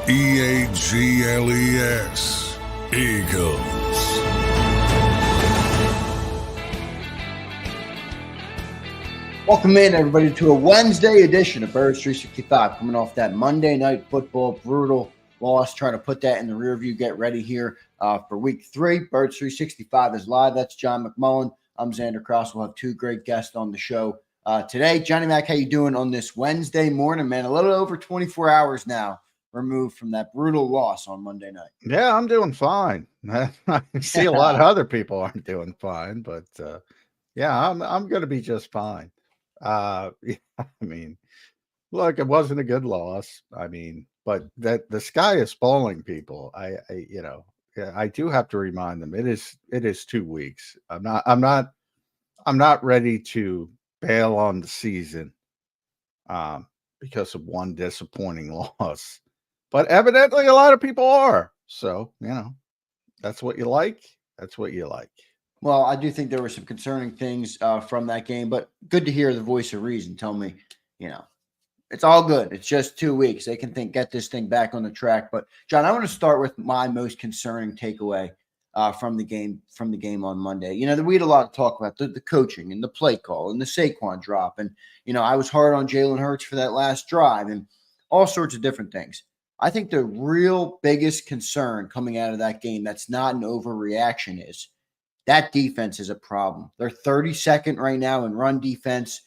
EAGLES, Eagles. Welcome in, everybody, to a Wednesday edition of Birds 365. Coming off that Monday night football brutal loss, trying to put that in the rear view. Get ready here for week 3. Birds 365 is live. That's John McMullen. I'm Zander. Krause. We'll have 2 great guests on the show today. Johnny Mac, how you doing on this Wednesday morning, man? A little over 24 hours now removed from that brutal loss on Monday night. Yeah, I'm doing fine. I see a lot of other people aren't doing fine, but yeah, I'm going to be just fine. Yeah, I mean, look, it wasn't a good loss. I mean, but that the sky is falling, people. I do have to remind them it is 2 weeks. I'm not ready to bail on the season because of one disappointing loss. But evidently a lot of people are. So, that's what you like. That's what you like. Well, I do think there were some concerning things from that game, but good to hear the voice of reason tell me, it's all good. It's just 2 weeks. They can get this thing back on the track. But, John, I want to start with my most concerning takeaway from the game on Monday. We had a lot to talk about, the coaching and the play call and the Saquon drop. And, I was hard on Jalen Hurts for that last drive and all sorts of different things. I think the real biggest concern coming out of that game that's not an overreaction is that defense is a problem. They're 32nd right now in run defense.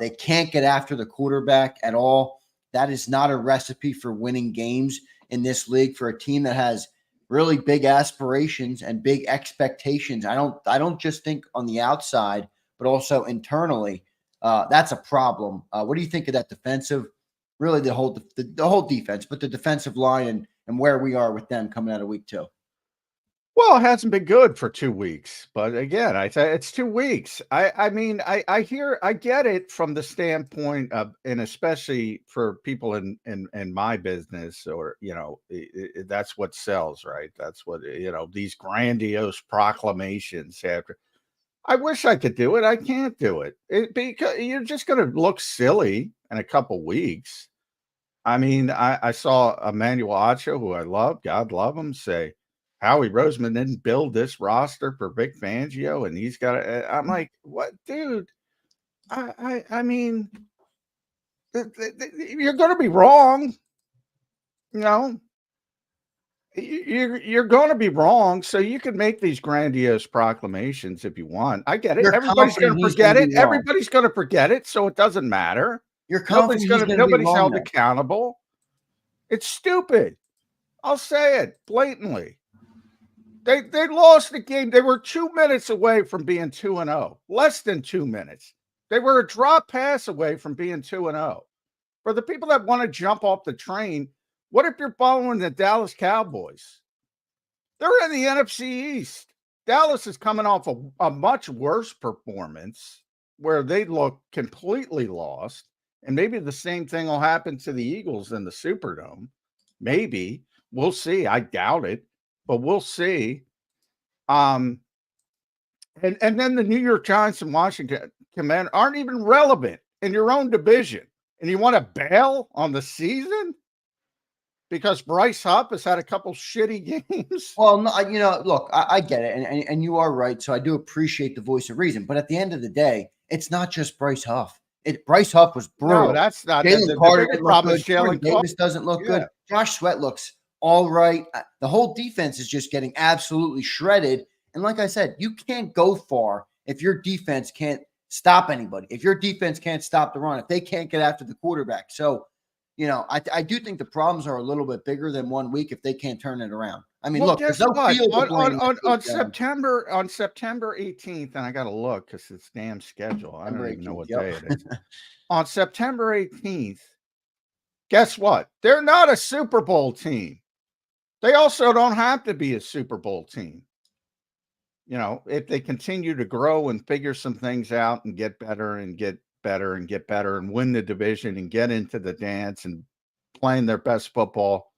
They can't get after the quarterback at all. That is not a recipe for winning games in this league for a team that has really big aspirations and big expectations. I don't just think on the outside, but also internally. That's a problem. What do you think of that defensive? Really, the whole defense, but the defensive line and where we are with them coming out of week 2. Well, it hasn't been good for 2 weeks, but again, I say it's 2 weeks. I mean, I get it from the standpoint of, and especially for people in my business, or that's what sells, right? That's what these grandiose proclamations after. I wish I could do it. I can't do it, because you're just going to look silly in a couple weeks. I mean, I saw Emmanuel Acho, who I love, God love him, say Howie Roseman didn't build this roster for Vic Fangio, and he's got to. I'm like, what, dude? I mean, you're going to be wrong. You're going to be wrong. So you can make these grandiose proclamations if you want. I get it. Everybody's going to forget it. Everybody's going to forget it, so it doesn't matter. Nobody's held accountable. It's stupid. I'll say it blatantly. They lost the game. They were 2 minutes away from being 2-0. Less than 2 minutes. They were a drop pass away from being 2-0. For the people that want to jump off the train, what if you're following the Dallas Cowboys? They're in the NFC East. Dallas is coming off a much worse performance where they look completely lost. And maybe the same thing will happen to the Eagles in the Superdome. Maybe. We'll see. I doubt it, but we'll see. And then the New York Giants and Washington Commanders aren't even relevant in your own division. And you want to bail on the season because Bryce Huff has had a couple shitty games? Well, no, look, I get it. And you are right. So I do appreciate the voice of reason. But at the end of the day, it's not just Bryce Huff. Bryce Huff was brutal. No, that's not Jalen Carter the problem. Jalen Davis doesn't look good. Josh Sweat looks all right. The whole defense is just getting absolutely shredded. And like I said, you can't go far if your defense can't stop anybody. If your defense can't stop the run, if they can't get after the quarterback. So, I do think the problems are a little bit bigger than 1 week if they can't turn it around. I mean, look, there's no field on September 18th, and I got to look because it's damn schedule. I don't even know what day it is. On September 18th, guess what? They're not a Super Bowl team. They also don't have to be a Super Bowl team. If they continue to grow and figure some things out and get better and get better and get better and win the division and get into the dance and playing their best football.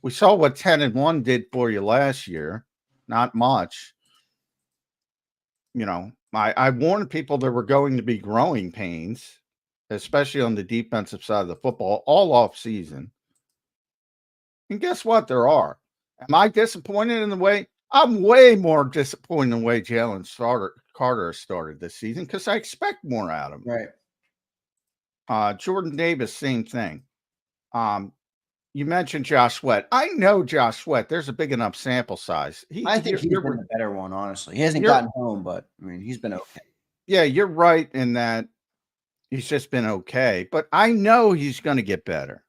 We saw what 10-1 did for you last year. Not much. I warned people there were going to be growing pains, especially on the defensive side of the football, all off season. And guess what? There are. Am I disappointed in the way? I'm way more disappointed in the way Jalen Carter started this season because I expect more out of him. Right. Jordan Davis, same thing. You mentioned Josh Sweat. I know Josh Sweat. There's a big enough sample size. I think he's been the better one, honestly. He hasn't gotten home, but I mean, he's been okay. Yeah, you're right in that he's just been okay. But I know he's going to get better.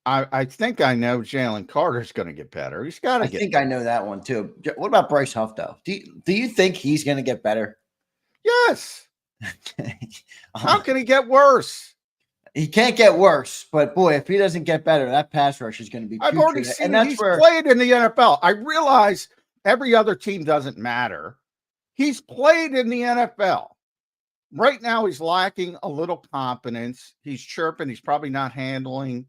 I think I know Jalen Carter's going to get better. He's got to get. I think I know that one too. What about Bryce Huff though? Do you think he's going to get better? Yes. How can he get worse? He can't get worse, but boy, if he doesn't get better, that pass rush is going to be. I've already seen it. He's played in the NFL. I realize every other team doesn't matter. He's played in the NFL. Right now, he's lacking a little confidence. He's chirping. He's probably not handling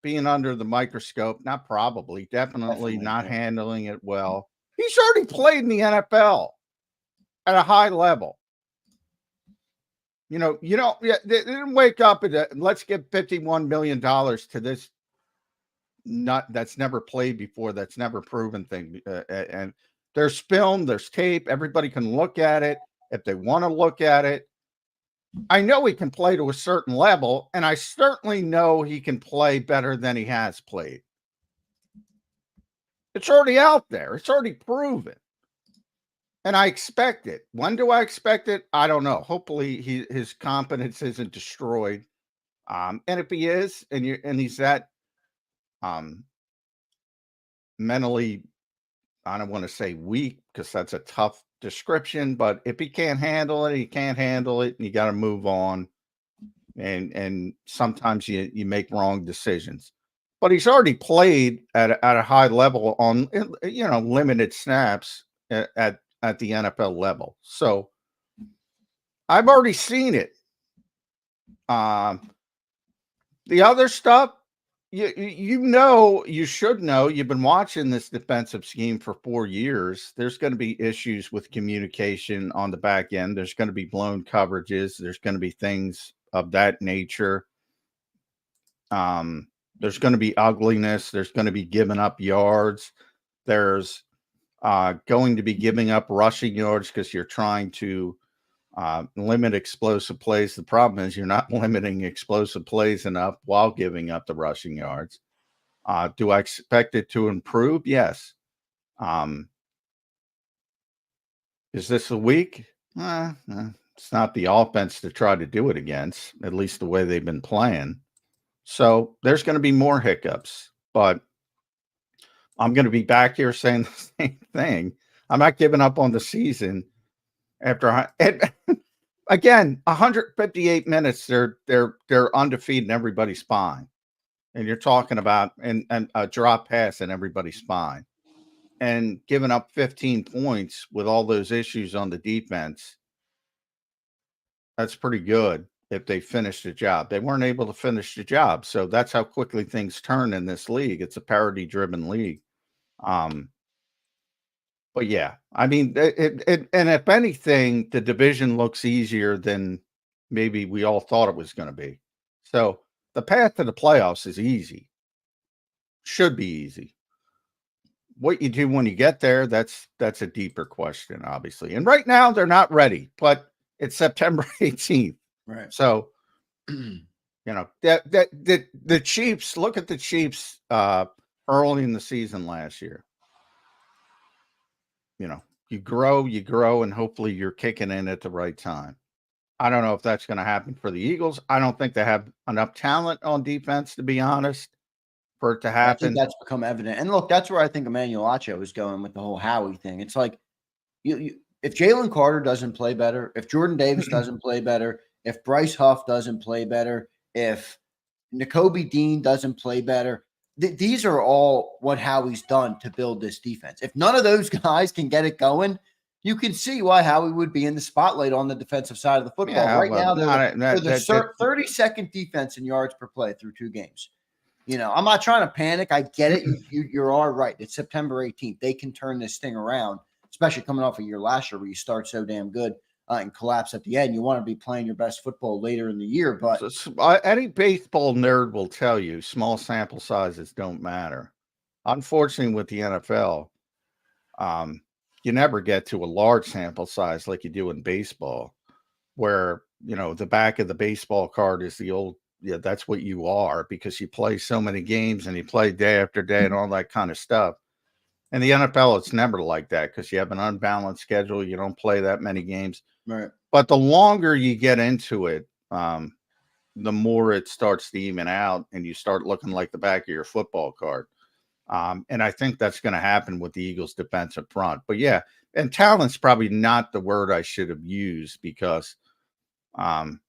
being under the microscope. Not probably, definitely not handling it well. He's already played in the NFL at a high level. Yeah, they didn't wake up and let's give $51 million to this nut that's never played before, that's never proven thing. And there's film, there's tape. Everybody can look at it if they want to look at it. I know he can play to a certain level, and I certainly know he can play better than he has played. It's already out there. It's already proven. And I expect it. When do I expect it? I don't know. Hopefully his confidence isn't destroyed. And if he is, and he's that mentally, I don't want to say weak because that's a tough description, but if he can't handle it, he can't handle it, and you got to move on. And sometimes you make wrong decisions. But he's already played at a high level on limited snaps at the NFL level. So I've already seen it. The other stuff, you should know, you've been watching this defensive scheme for 4 years. There's going to be issues with communication on the back end. There's going to be blown coverages. There's going to be things of that nature. There's going to be ugliness. There's going to be giving up yards. There's going to be giving up rushing yards because you're trying to limit explosive plays. The problem is you're not limiting explosive plays enough while giving up the rushing yards. Do I expect it to improve? Yes. Is this a week? It's not the offense to try to do it against, at least the way they've been playing. So there's going to be more hiccups, but I'm going to be back here saying the same thing. I'm not giving up on the season after again 158 minutes. They're undefeated and everybody's fine, and you're talking about and a drop pass in everybody's fine, and giving up 15 points with all those issues on the defense. That's pretty good if they finish the job. They weren't able to finish the job, so that's how quickly things turn in this league. It's a parity-driven league. But yeah, I mean, and if anything, the division looks easier than maybe we all thought it was going to be. So the path to the playoffs is easy. Should be easy. What you do when you get there, that's a deeper question, obviously. And right now they're not ready, but it's September 18th. Right. So, the Chiefs, look at the Chiefs early in the season last year. You grow, and hopefully you're kicking in at the right time. I don't know if that's going to happen for the Eagles. I don't think they have enough talent on defense, to be honest, for it to happen. I think that's become evident. And look, that's where I think Emmanuel Acho is going with the whole Howie thing. It's like, if Jalen Carter doesn't play better, if Jordan Davis doesn't play better, if Bryce Huff doesn't play better, if Nakobe Dean doesn't play better, these are all what Howie's done to build this defense. If none of those guys can get it going, you can see why Howie would be in the spotlight on the defensive side of the football. Yeah, now, they're the 32nd defense in yards per play through 2 games. I'm not trying to panic. I get it. You're all right. It's September 18th. They can turn this thing around, especially coming off a year last year where you start so damn good. and collapse at the end. You want to be playing your best football later in the year. But any baseball nerd will tell you small sample sizes don't matter. Unfortunately, with the NFL, you never get to a large sample size like you do in baseball, where, the back of the baseball card is the old, that's what you are, because you play so many games and you play day after day and all that kind of stuff. In the NFL, it's never like that because you have an unbalanced schedule. You don't play that many games. right. But the longer you get into it, the more it starts to even out and you start looking like the back of your football card. And I think that's going to happen with the Eagles defensive front. But yeah, and talent's probably not the word I should have used because, obviously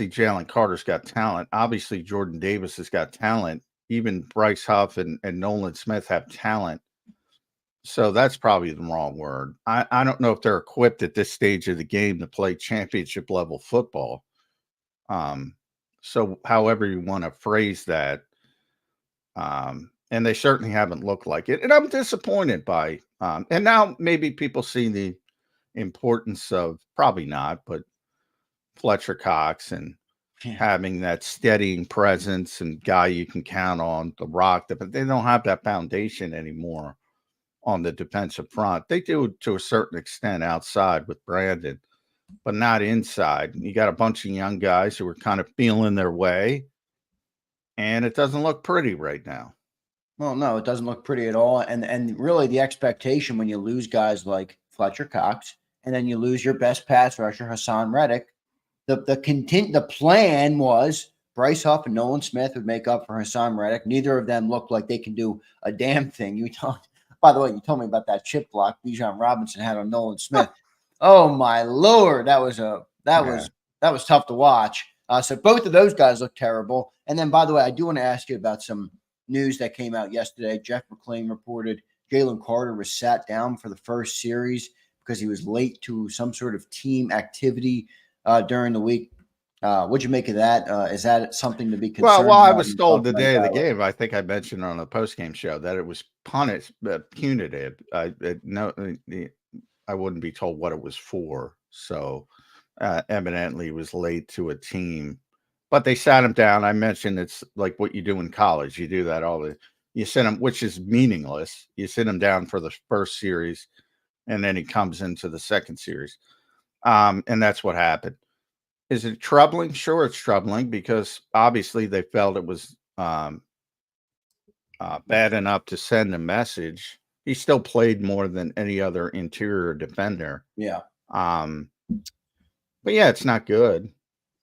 Jalen Carter's got talent. Obviously Jordan Davis has got talent. Even Bryce Huff and Nolan Smith have talent. So that's probably the wrong word. I don't know if they're equipped at this stage of the game to play championship level football. So however you want to phrase that, and they certainly haven't looked like it. And I'm disappointed by, and now maybe people see the importance of, probably not, but Fletcher Cox and having that steadying presence and guy you can count on, the rock, but they don't have that foundation anymore on the defensive front. They do to a certain extent outside with Brandon, but not inside. You got a bunch of young guys who are kind of feeling their way, and it doesn't look pretty right now. Well, no, it doesn't look pretty at all. And really the expectation when you lose guys like Fletcher Cox and then you lose your best pass rusher, Hassan Reddick, the plan was Bryce Huff and Nolan Smith would make up for Hassan Reddick. Neither of them look like they can do a damn thing. By the way, you told me about that chip block Bijan Robinson had on Nolan Smith. Oh my Lord, that was tough to watch. So both of those guys look terrible. And then, by the way, I do want to ask you about some news that came out yesterday. Jeff McClain reported Jalen Carter was sat down for the first series because he was late to some sort of team activity during the week. What'd you make of that? Is that something to be concerned well, about? I was told the day of the game, I think I mentioned on the post-game show that it was punitive. I wouldn't be told what it was for. So evidently he was late to a team. But they sat him down. I mentioned it's like what you do in college. You do that you sit him, which is meaningless. You sit him down for the first series, and then he comes into the second series. And that's what happened. Is it troubling? Sure, it's troubling because obviously they felt it was bad enough to send a message. He still played more than any other interior defender. Yeah. But yeah, it's not good.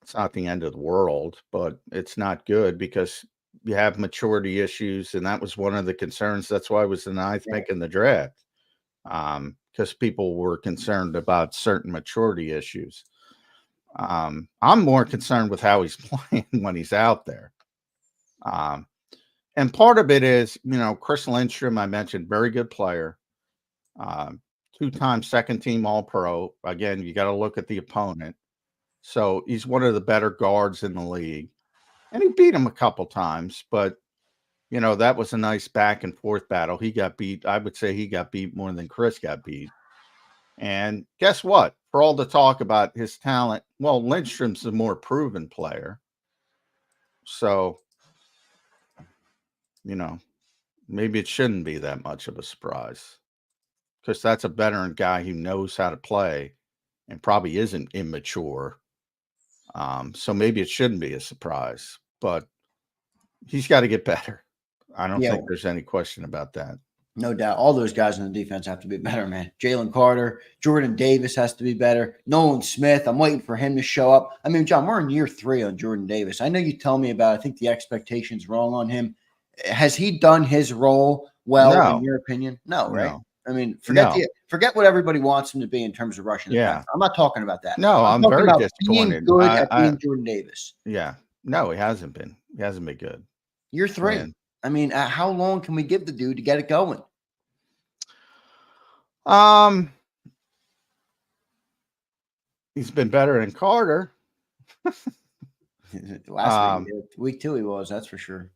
It's not the end of the world, but it's not good because you have maturity issues, and that was one of the concerns. That's why I was the ninth pick in the draft, because people were concerned about certain maturity issues. I'm more concerned with how he's playing when he's out there. And part of it is, Chris Lindstrom, I mentioned, very good player, two-time second-team All-Pro. Again, you got to look at the opponent. So he's one of the better guards in the league. And he beat him a couple times, but, that was a nice back and forth battle. He got beat. I would say he got beat more than Chris got beat. And guess what? For all the talk about his talent, well, Lindstrom's the more proven player. So, maybe it shouldn't be that much of a surprise because that's a veteran guy who knows how to play and probably isn't immature. So maybe it shouldn't be a surprise, but he's got to get better. I don't think there's any question about that. No doubt. All those guys on the defense have to be better, man. Jalen Carter, Jordan Davis has to be better. Nolan Smith, I'm waiting for him to show up. I mean, John, we're in year 3 on Jordan Davis. I know you tell me about, I think the expectation's wrong on him. Has he done his role well, in your opinion? No, right? No. I mean, forget what everybody wants him to be in terms of rushing the passer. I'm not talking about that. No, I'm very disappointed. Being good at being Jordan Davis. Yeah. No, he hasn't been. He hasn't been good. Year 3. Man. I mean, how long can we give the dude to get it going? He's been better than Carter. Last week 2 he was, that's for sure.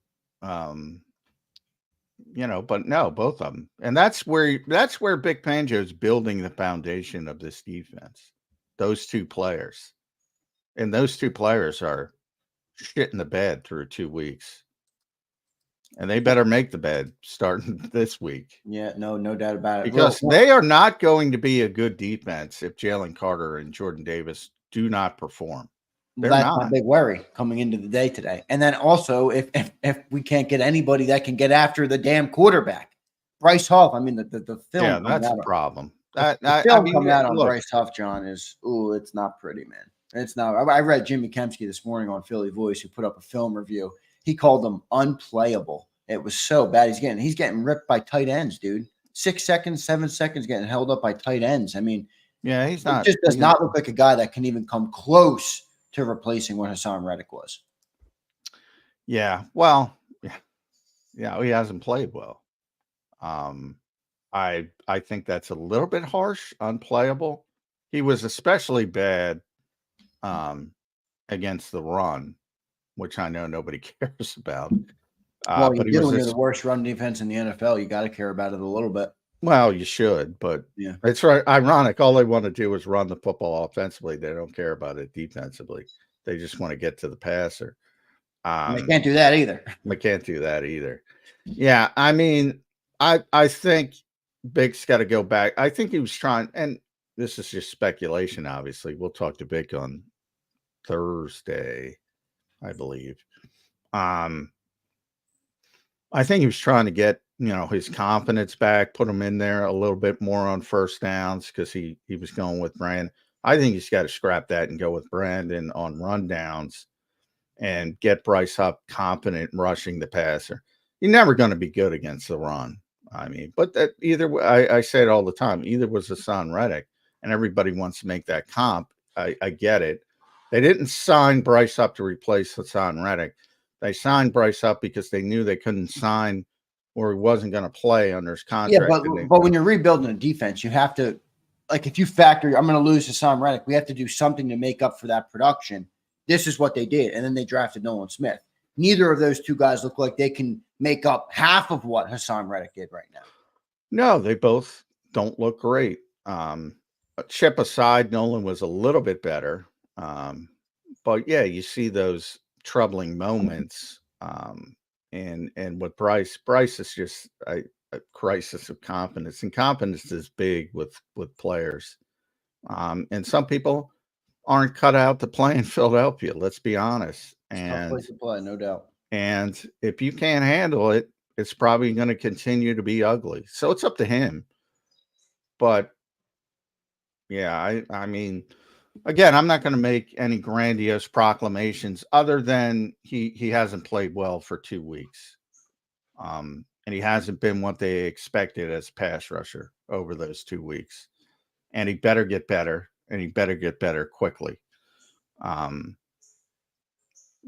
but no, both of them. And that's where Big Fangio's building the foundation of this defense. Those two players. And those two players are shit in the bed through 2 weeks. And they better make the bed starting this week. Yeah, no doubt about it. Because they are not going to be a good defense if Jalen Carter and Jordan Davis do not perform. That's my big worry coming into the day today. And then also, if we can't get anybody that can get after the damn quarterback, Bryce Huff. I mean, the film. Yeah, that's a problem. The film coming out on Bryce Huff, John, is it's not pretty, man. It's not. I read Jimmy Kempski this morning on Philly Voice, who put up a film review. He called them unplayable. It was so bad. He's getting ripped by tight ends, dude. 6 seconds, 7 seconds, getting held up by tight ends. I mean, yeah, he's not. It just does not look like a guy that can even come close to replacing what Hassan Reddick was. Yeah, well, yeah, he hasn't played well. I think that's a little bit harsh, unplayable. He was especially bad against the run, which I know nobody cares about. Well, you do when you're the worst run defense in the NFL. You got to care about it a little bit. Well, you should, but yeah, it's right. Ironic. All they want to do is run the football offensively. They don't care about it defensively. They just want to get to the passer. They can't do that either. They can't do that either. Yeah, I mean, I think Big's got to go back. I think he was trying, and this is just speculation. Obviously, we'll talk to Big on Thursday, I believe. I think he was trying to get, his confidence back, put him in there a little bit more on first downs because he was going with Brandon. I think he's got to scrap that and go with Brandon on rundowns and get Bryce Huff confident rushing the passer. You're never going to be good against the run. I mean, but that either way, I say it all the time, either was Hassan Reddick, and everybody wants to make that comp. I get it. They didn't sign Bryce Huff to replace Hassan Reddick. They signed Bryce Huff because they knew they couldn't sign or he wasn't going to play under his contract. Yeah, but when you're rebuilding a defense, you have to, like, if you factor, I'm going to lose Hassan Reddick, we have to do something to make up for that production. This is what they did. And then they drafted Nolan Smith. Neither of those two guys look like they can make up half of what Hassan Reddick did right now. No, they both don't look great. Chip aside, Nolan was a little bit better. But yeah, you see those troubling moments. And with Bryce is just a crisis of confidence, and confidence is big with players. And some people aren't cut out to play in Philadelphia. Let's be honest. And place to play, no doubt. And if you can't handle it, it's probably going to continue to be ugly. So it's up to him. But yeah, I mean, again, I'm not going to make any grandiose proclamations other than he hasn't played well for 2 weeks. And he hasn't been what they expected as pass rusher over those 2 weeks. And he better get better, and he better get better quickly.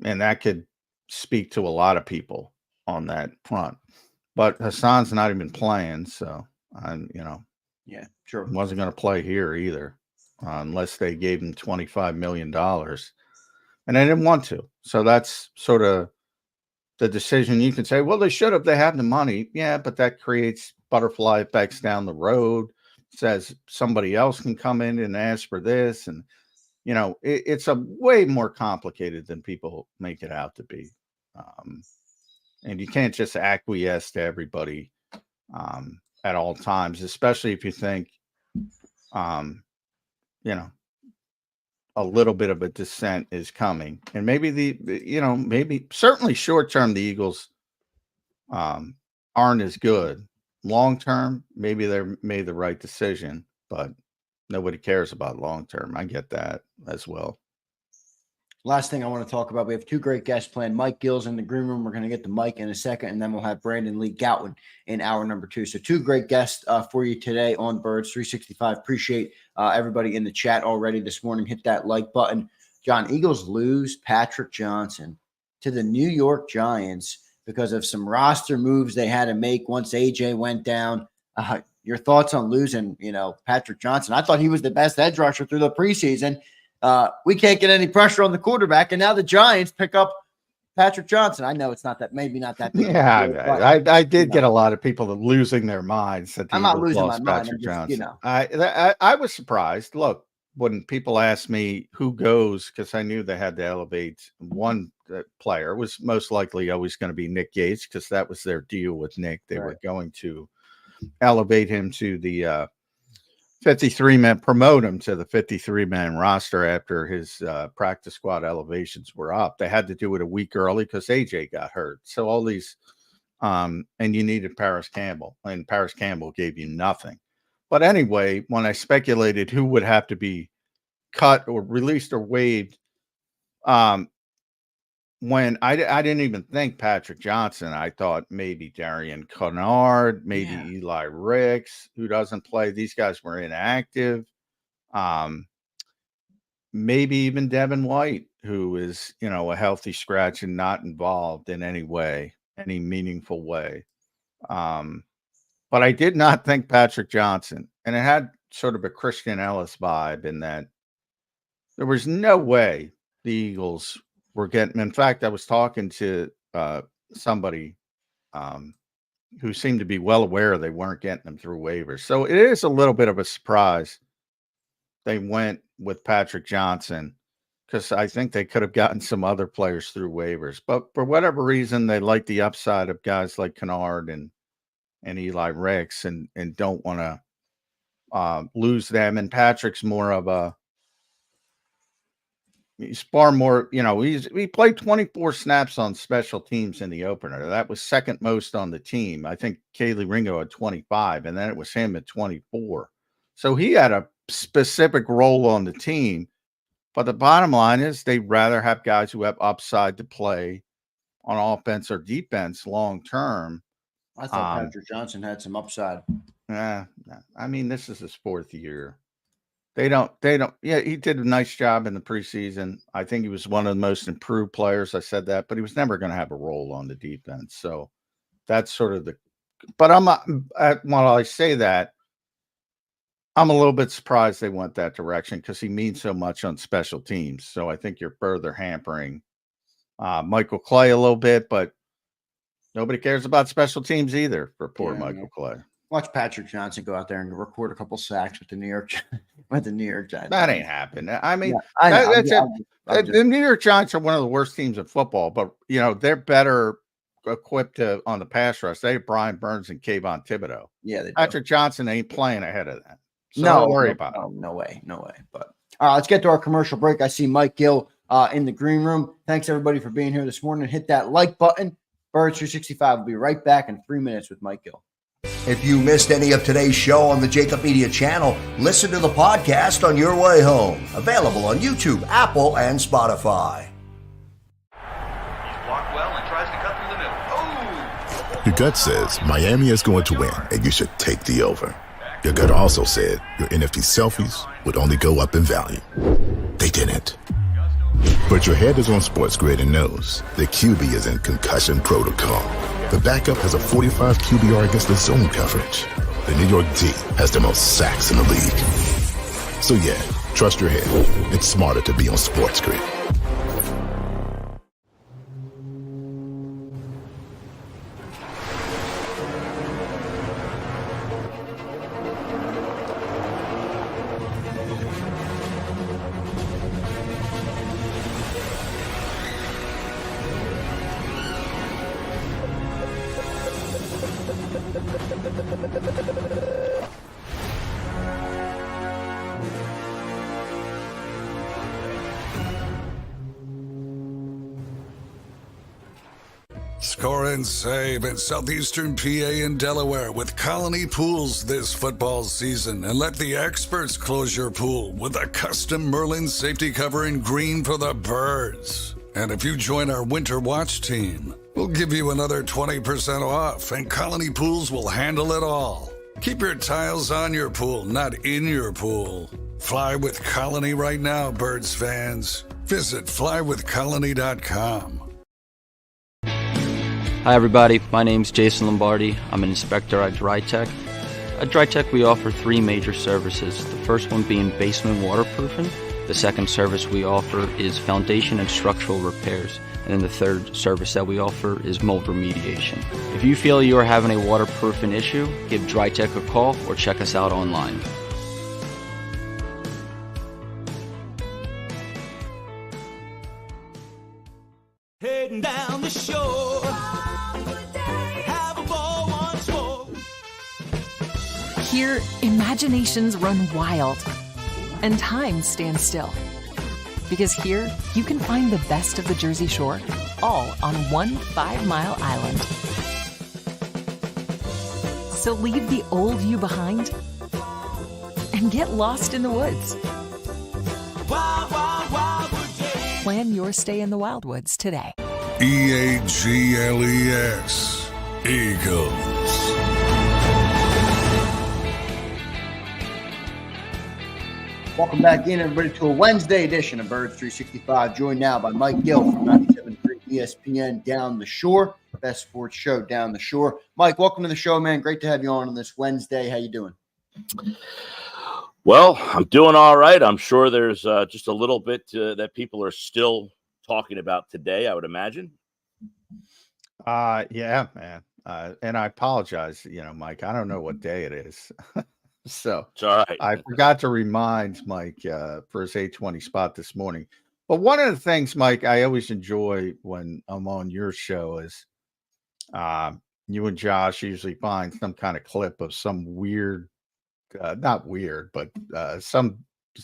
And that could speak to a lot of people on that front. But Hassan's not even playing, so yeah, sure, wasn't going to play here either. Unless they gave him $25 million. And they didn't want to. So that's sort of the decision. You can say, well, they should have. They have the money. Yeah, but that creates butterfly effects down the road. Says somebody else can come in and ask for this. And, it's a way more complicated than people make it out to be. And you can't just acquiesce to everybody at all times, especially if you think, a little bit of a descent is coming. And maybe maybe certainly short term, the Eagles aren't as good. Long term, maybe they made the right decision, but nobody cares about long term. I get that as well. Last thing I want to talk about, we have two great guests planned. Mike Gill's in the green room. We're going to get to Mike in a second, and then we'll have Brandon Lee Goutwin in hour number 2. So two great guests for you today on Birds 365. Appreciate everybody in the chat already this morning. Hit that like button. John, Eagles lose Patrick Johnson to the New York Giants because of some roster moves they had to make once AJ went down. Your thoughts on losing, Patrick Johnson? I thought he was the best edge rusher through the preseason. We can't get any pressure on the quarterback, and now the Giants pick up Patrick Johnson. I know it's not that, maybe not that big. Yeah, but, I did get a lot of people losing their minds. That I'm not losing my mind. Patrick Johnson. I was surprised. Look, when people asked me who goes, because I knew they had to elevate one player, it was most likely always going to be Nick Gates, because that was their deal with Nick. They were going to elevate him to the 53-man, promote him to the 53-man roster after his practice squad elevations were up. They had to do it a week early because AJ got hurt. So all these, and you needed Paris Campbell, and Paris Campbell gave you nothing. But anyway, when I speculated who would have to be cut or released or waived, when I didn't even think Patrick Johnson, I thought maybe Darian Kennard, maybe Eli Ricks, who doesn't play. These guys were inactive. Maybe even Devin White, who is, a healthy scratch and not involved in any way, any meaningful way. But I did not think Patrick Johnson, and it had sort of a Christian Ellis vibe in that there was no way the Eagles were getting. In fact, I was talking to somebody who seemed to be well aware they weren't getting them through waivers. So it is a little bit of a surprise they went with Patrick Johnson, because I think they could have gotten some other players through waivers. But for whatever reason, they like the upside of guys like Kennard and Eli Ricks and don't want to lose them. And Patrick's more of a, he's far more, he played 24 snaps on special teams in the opener. That was second most on the team. I think Kaylee Ringo had 25, and then it was him at 24. So he had a specific role on the team. But the bottom line is they'd rather have guys who have upside to play on offense or defense long term. I thought Patrick Johnson had some upside. Yeah. I mean, this is his fourth year. They don't. Yeah, he did a nice job in the preseason. I think he was one of the most improved players. I said that, but he was never going to have a role on the defense. So that's sort of but while I say that, I'm a little bit surprised they went that direction, because he means so much on special teams. So I think you're further hampering Michael Clay a little bit, but nobody cares about special teams either for poor Michael Clay. Watch Patrick Johnson go out there and record a couple sacks with the New York Giants. That ain't happening. I mean, the New York Giants are one of the worst teams in football, but they're better equipped on the pass rush. They have Brian Burns and Kayvon Thibodeau. Yeah, Patrick Johnson ain't playing ahead of that. So don't worry about it. No way. But all right, let's get to our commercial break. I see Mike Gill in the green room. Thanks everybody for being here this morning. Hit that like button. Birds 365 will be right back in 3 minutes with Mike Gill. If you missed any of today's show on the JAKIB Media channel, listen to the podcast on your way home. Available on YouTube, Apple, and Spotify. He's blocked well and tries to cut through the middle. Oh! Your gut says Miami is going to win, and you should take the over. Your gut also said your NFT selfies would only go up in value. They didn't. But your head is on Sports Grid and knows the QB is in concussion protocol. The backup has a 45 QBR against the zone coverage. The New York D has the most sacks in the league. So yeah, trust your head. It's smarter to be on Sports Grid. Score and save in southeastern PA and Delaware with Colony Pools this football season, and let the experts close your pool with a custom Merlin safety cover in green for the birds. And if you join our Winter Watch team, we'll give you another 20% off, and Colony Pools will handle it all. Keep your tiles on your pool, not in your pool. Fly with Colony right now, birds fans. Visit flywithcolony.com. Hi everybody, my name is Jason Lombardi. I'm an inspector at DryTech. At DryTech we offer three major services, the first one being basement waterproofing. The second service we offer is foundation and structural repairs. And then the third service that we offer is mold remediation. If you feel you are having a waterproofing issue, give DryTech a call or check us out online. Heading down the shore, have a ball once more. Here, imaginations run wild and time stands still. Because here, you can find the best of the Jersey Shore, all on one 5-mile island. So leave the old you behind and get lost in the woods. Wild, wild, wildwood day. Plan your stay in the Wildwoods today. EAGLES, Eagles. Welcome back in, everybody, to a Wednesday edition of Birds 365. Joined now by Mike Gill from 97.3 ESPN Down the Shore, best sports show down the shore. Mike, welcome to the show, man. Great to have you on this Wednesday. How you doing? Well, I'm doing all right. I'm sure there's just a little bit that people are still talking about today, I would imagine. Yeah, man. And I apologize, Mike. I don't know what day it is. So It's all right. I forgot to remind Mike for his 8:20 spot this morning. But one of the things, Mike, I always enjoy when I'm on your show is you and Josh usually find some kind of clip of some weird, not weird, but some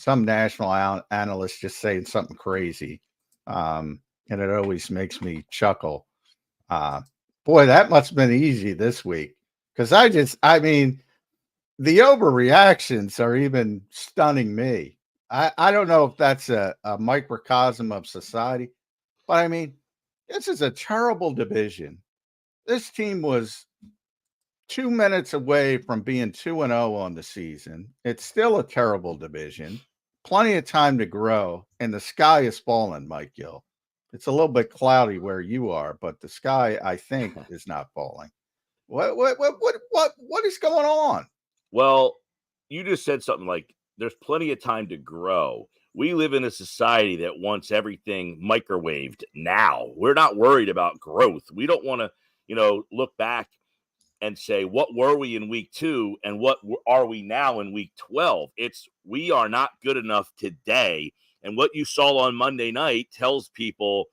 national analyst just saying something crazy. And it always makes me chuckle. Boy, that must have been easy this week. Because the overreactions are even stunning me. I don't know if that's a microcosm of society, but this is a terrible division. This team was 2 minutes away from being 2-0 on the season. It's still a terrible division. Plenty of time to grow, and the sky is falling, Mike Gill. It's a little bit cloudy where you are, but the sky, I think, is not falling. What is going on? Well, you just said something like there's plenty of time to grow. We live in a society that wants everything microwaved now. We're not worried about growth. We don't want to, look back and say, what were we in week 2 and what are we now in week 12? We are not good enough today. And what you saw on Monday night tells people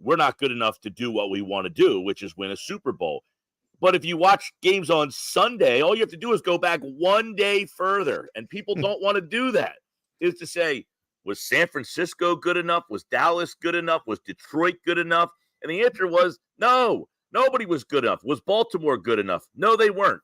we're not good enough to do what we want to do, which is win a Super Bowl. But if you watch games on Sunday, all you have to do is go back one day further. And people don't want to do that. Is to say, was San Francisco good enough? Was Dallas good enough? Was Detroit good enough? And the answer was no. Nobody was good enough. Was Baltimore good enough? No, they weren't.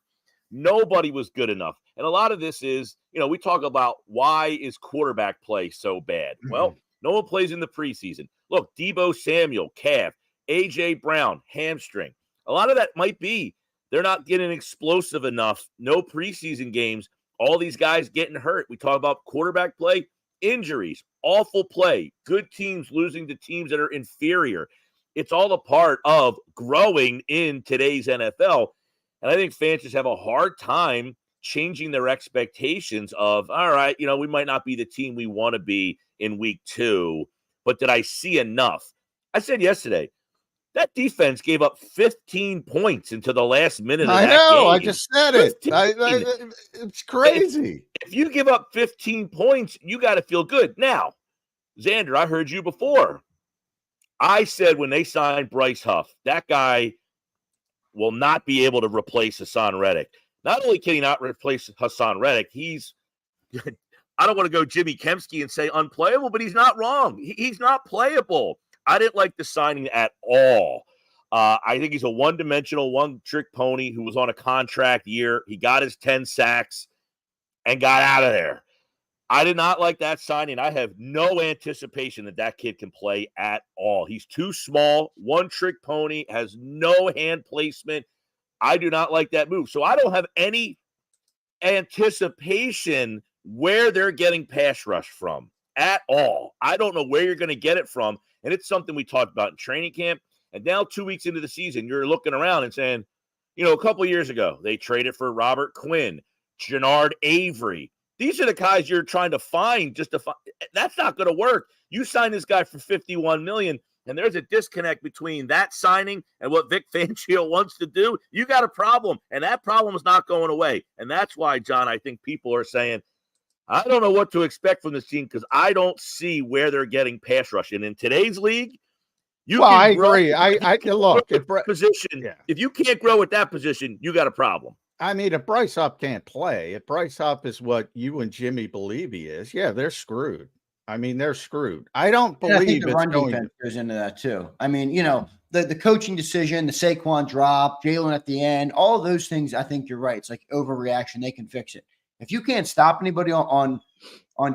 Nobody was good enough. And a lot of this is, we talk about why is quarterback play so bad? Well, no one plays in the preseason. Look, Deebo Samuel, calf. A.J. Brown, hamstring. A lot of that might be they're not getting explosive enough. No preseason games. All these guys getting hurt. We talk about quarterback play, injuries, awful play, good teams losing to teams that are inferior. It's all a part of growing in today's NFL. And I think fans just have a hard time changing their expectations of, all right, we might not be the team we want to be in week 2, but did I see enough? I said yesterday, that defense gave up 15 points into the last minute of that game. I just said it. It's crazy. If you give up 15 points, you got to feel good. Now, Zander, I heard you before. I said when they signed Bryce Huff, that guy will not be able to replace Hassan Reddick. Not only can he not replace Hassan Reddick, I don't want to go Jimmy Kempski and say unplayable, but he's not wrong. He's not playable. I didn't like the signing at all. I think he's a one-dimensional, one-trick pony who was on a contract year. He got his 10 sacks and got out of there. I did not like that signing. I have no anticipation that kid can play at all. He's too small, one-trick pony, has no hand placement. I do not like that move. So I don't have any anticipation where they're getting pass rush from at all. I don't know where you're going to get it from. And it's something we talked about in training camp. And now 2 weeks into the season, you're looking around and saying, a couple of years ago, they traded for Robert Quinn, Jannard Avery. These are the guys you're trying to find just to find. That's not going to work. You sign this guy for $51 million. and there's a disconnect between that signing and what Vic Fangio wants to do, you got a problem, and that problem is not going away. And that's why, John, I think people are saying, I don't know what to expect from this team because I don't see where they're getting pass rush. And in today's league, I agree. I look at position. Yeah. If you can't grow at that position, you got a problem. I mean, if Bryce Huff can't play, if Bryce Huff is what you and Jimmy believe he is, yeah, they're screwed. I mean, they're screwed. I don't believe I think the run defense goes into that too. I mean, the coaching decision, the Saquon drop, Jaylen at the end, all of those things. I think you're right. It's like overreaction. They can fix it. If you can't stop anybody on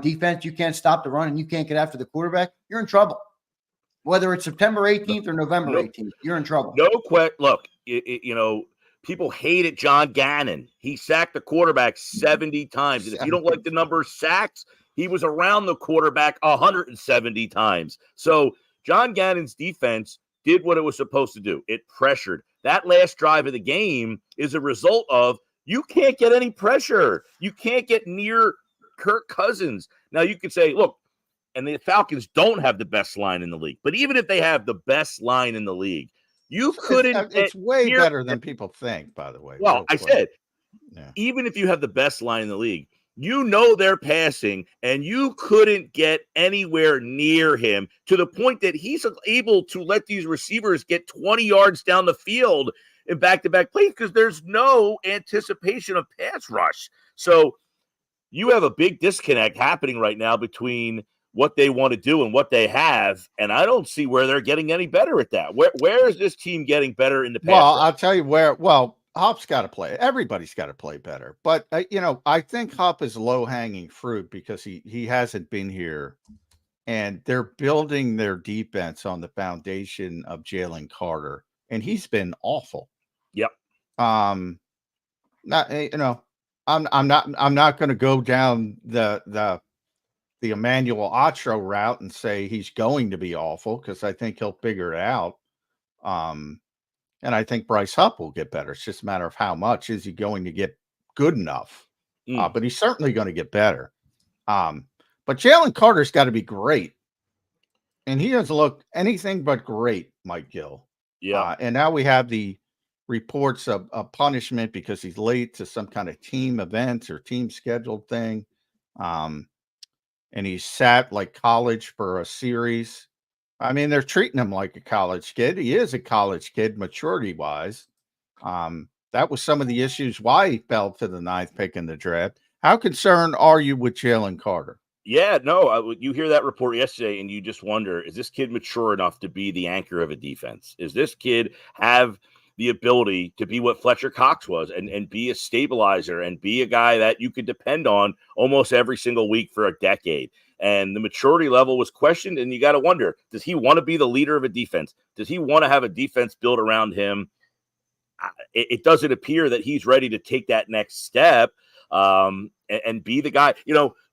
defense, you can't stop the run, and you can't get after the quarterback, you're in trouble. Whether it's September 18th or November 18th, you're in trouble. No question. Look, people hated John Gannon. He sacked the quarterback 70 times. And if you don't like the number of sacks, he was around the quarterback 170 times. So John Gannon's defense did what it was supposed to do. It pressured. That last drive of the game is a result of you can't get any pressure. You can't get near Kirk Cousins. Now you could say, look, and the Falcons don't have the best line in the league. But even if they have the best line in the league, you couldn't. It's way better than people think, by the way. Well, I said, even if you have the best line in the league, they're passing, and you couldn't get anywhere near him to the point that he's able to let these receivers get 20 yards down the field in back-to-back plays because there's no anticipation of pass rush. So you have a big disconnect happening right now between what they want to do and what they have, and I don't see where they're getting any better at that. Where is this team getting better in the pass? Well, I'll tell you where. Well, Huff's got to play. Everybody's got to play better. But I think Huff is low-hanging fruit because he hasn't been here, and they're building their defense on the foundation of Jalen Carter, and he's been awful. Yep. I'm not going to go down the Emmanuel Acho route and say he's going to be awful because I think he'll figure it out. And I think Bryce Huff will get better. It's just a matter of how much is he going to get good enough. But he's certainly going to get better. But Jalen Carter's got to be great. And he doesn't look anything but great, Mike Gill. Yeah. And now we have the reports of punishment because he's late to some kind of team event or team scheduled thing. And he sat like college for a series. I mean, they're treating him like a college kid. He is a college kid, maturity-wise. That was some of the issues why he fell to the 9th pick in the draft. How concerned are you with Jalen Carter? Yeah, no, you hear that report yesterday, and you just wonder, is this kid mature enough to be the anchor of a defense? Is this kid have the ability to be what Fletcher Cox was and be a stabilizer and be a guy that you could depend on almost every single week for a decade? And the maturity level was questioned, and you got to wonder, does he want to be the leader of a defense? Does he want to have a defense built around him? It doesn't appear that he's ready to take that next step and be the guy.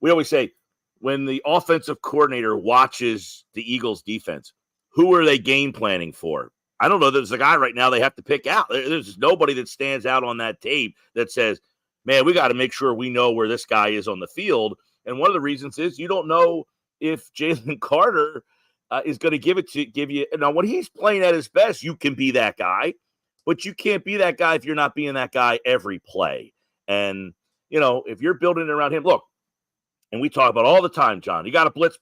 We always say when the offensive coordinator watches the Eagles defense, who are they game planning for? I don't know. There's a guy right now they have to pick out. There's nobody that stands out on that tape that says, man, we got to make sure we know where this guy is on the field. And one of the reasons is you don't know if Jalen Carter is going to give you. Now, when he's playing at his best, you can be that guy, but you can't be that guy if you're not being that guy every play. And, if you're building it around him, look, and we talk about all the time, John, you got to blitz.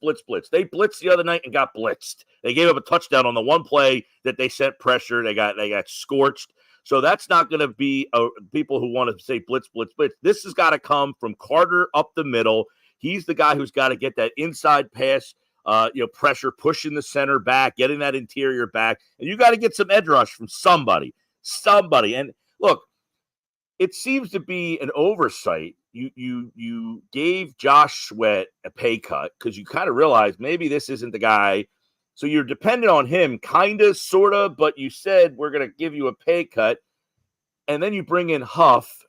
They blitzed the other night and got blitzed. They gave up a touchdown on the one play that they sent pressure. They got scorched. So that's not going to be people who want to say blitz. This has got to come from Carter up the middle. He's the guy who's got to get that inside pass, pressure, pushing the center back, getting that interior back. And you got to get some edge rush from somebody. And look, it seems to be an oversight. You gave Josh Sweat a pay cut because you kind of realized maybe this isn't the guy. So you're dependent on him, kind of, sort of, but you said we're going to give you a pay cut. And then you bring in Huff,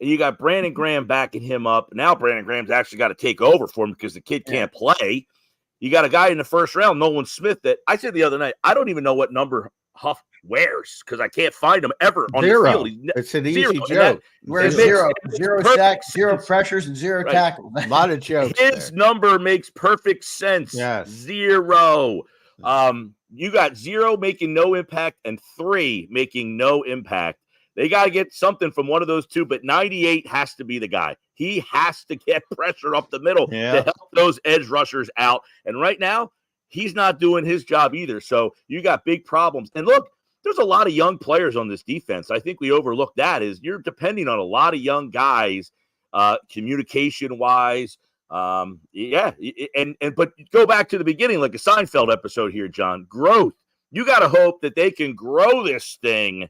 and you got Brandon Graham backing him up. Now Brandon Graham's actually got to take over for him because the kid can't play. You got a guy in the first round, Nolan Smith, that I said the other night, I don't even know what number Huff wears because I can't find him ever on the field. It's an easy joke. Where's zero sacks, 0 pressures, and 0 tackles. A lot of jokes. His number makes perfect sense. Yes. 0. You got 0 making no impact and 3 making no impact. They got to get something from one of those two, but 98 has to be the guy. He has to get pressure up the middle to help those edge rushers out. And right now, he's not doing his job either. So you got big problems. And look, there's a lot of young players on this defense. I think we overlook that is you're depending on a lot of young guys, communication-wise. But go back to the beginning, like a Seinfeld episode here, John. Growth. You got to hope that they can grow this thing.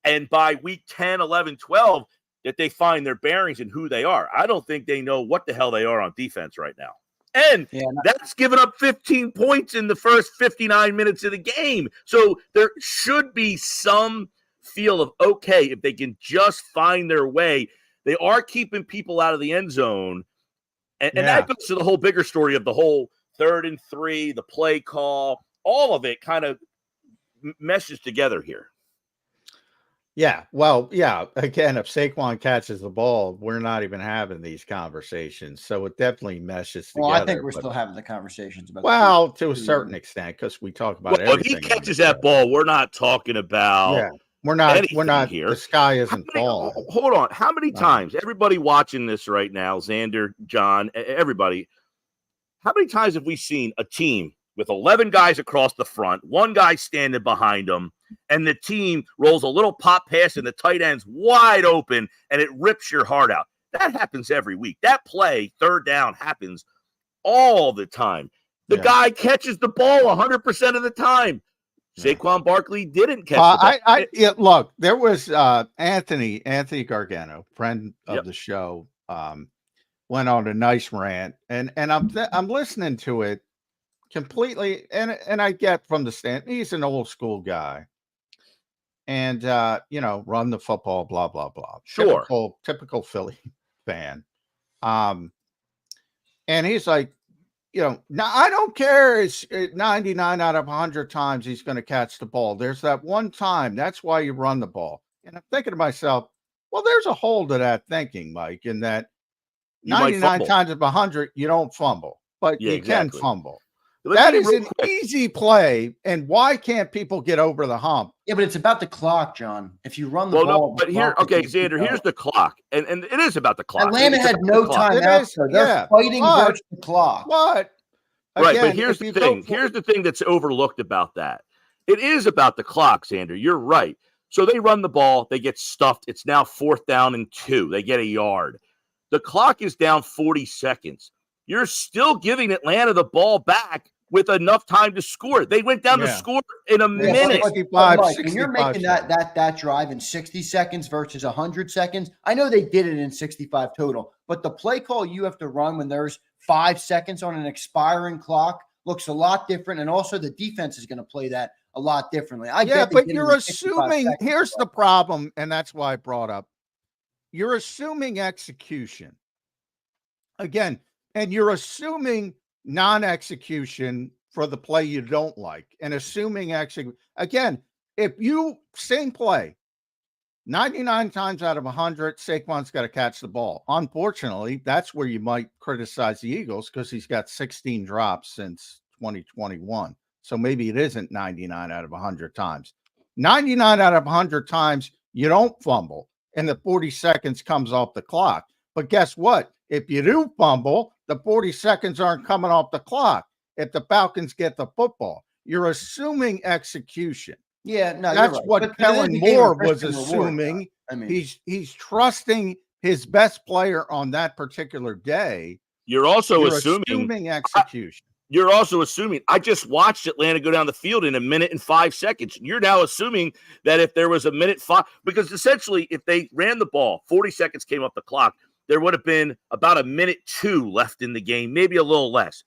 And by week 10, 11, 12, that they find their bearings and who they are. I don't think they know what the hell they are on defense right now. And that's given up 15 points in the first 59 minutes of the game. So there should be some feel of, okay, if they can just find their way. They are keeping people out of the end zone. And that goes to the whole bigger story of the whole 3rd and 3, the play call. All of it kind of meshes together here. Yeah, well, yeah. Again, if Saquon catches the ball, we're not even having these conversations. So it definitely meshes together. Well, I think we're still having the conversations about. Well, to a certain extent, because we talk about everything. If he catches that ball, we're not talking about. Yeah, we're not here. The sky isn't falling. Hold on. How many times? Everybody watching this right now, Zander, John, everybody. How many times have we seen a team with 11 guys across the front, one guy standing behind them, and the team rolls a little pop pass and the tight end's wide open and it rips your heart out? That happens every week. That play, 3rd down, happens all the time. The guy catches the ball 100% of the time. Saquon Barkley didn't catch the ball. Look, there was Anthony Gargano, friend of the show, went on a nice rant, and I'm listening to it completely, and I get from the stand, he's an old school guy, and run the football, blah blah blah. Sure, typical Philly fan. And he's like, now I don't care. It's 99 out of 100 times he's going to catch the ball. There's that one time. That's why you run the ball. And I'm thinking to myself, well, there's a hole to that thinking, Mike, in that 99 times out of 100 you don't fumble, but you can fumble. That is an easy play, and why can't people get over the hump? Yeah, but it's about the clock, John. If you run the ball, but here, Zander, here's the clock, and it is about the clock. Atlanta had no timeout, so they're fighting versus the clock. But here's the thing. Here's the thing that's overlooked about that. It is about the clock, Zander. You're right. So they run the ball, they get stuffed. It's now 4th down and 2. They get a yard. The clock is down 40 seconds. You're still giving Atlanta the ball back with enough time to score. They went down to score in a minute. 65, Mike, when you're making that drive in 60 seconds versus 100 seconds, I know they did it in 65 total, but the play call you have to run when there's 5 seconds on an expiring clock looks a lot different, and also the defense is going to play that a lot differently. But you're assuming, here's the problem, and that's why I brought up, you're assuming execution. Again, and you're assuming non-execution for the play you don't like, and assuming again, if you same play 99 times out of 100, Saquon's got to catch the ball. Unfortunately, that's where you might criticize the Eagles, because he's got 16 drops since 2021. So maybe it isn't 99 out of 100 times. 99 out of 100 times you don't fumble, and the 40 seconds comes off the clock. But guess what? If you do fumble, the 40 seconds aren't coming off the clock. If the Falcons get the football, you're assuming execution. Yeah, no, that's right. What Kellen Moore was assuming. I mean, he's trusting his best player on that particular day. You're assuming execution. You're also assuming. I just watched Atlanta go down the field in 1 minute and 5 seconds. You're now assuming that if there was 1 minute 5, because essentially if they ran the ball, 40 seconds came off the clock, there would have been about 1 minute 2 left in the game, maybe a little less.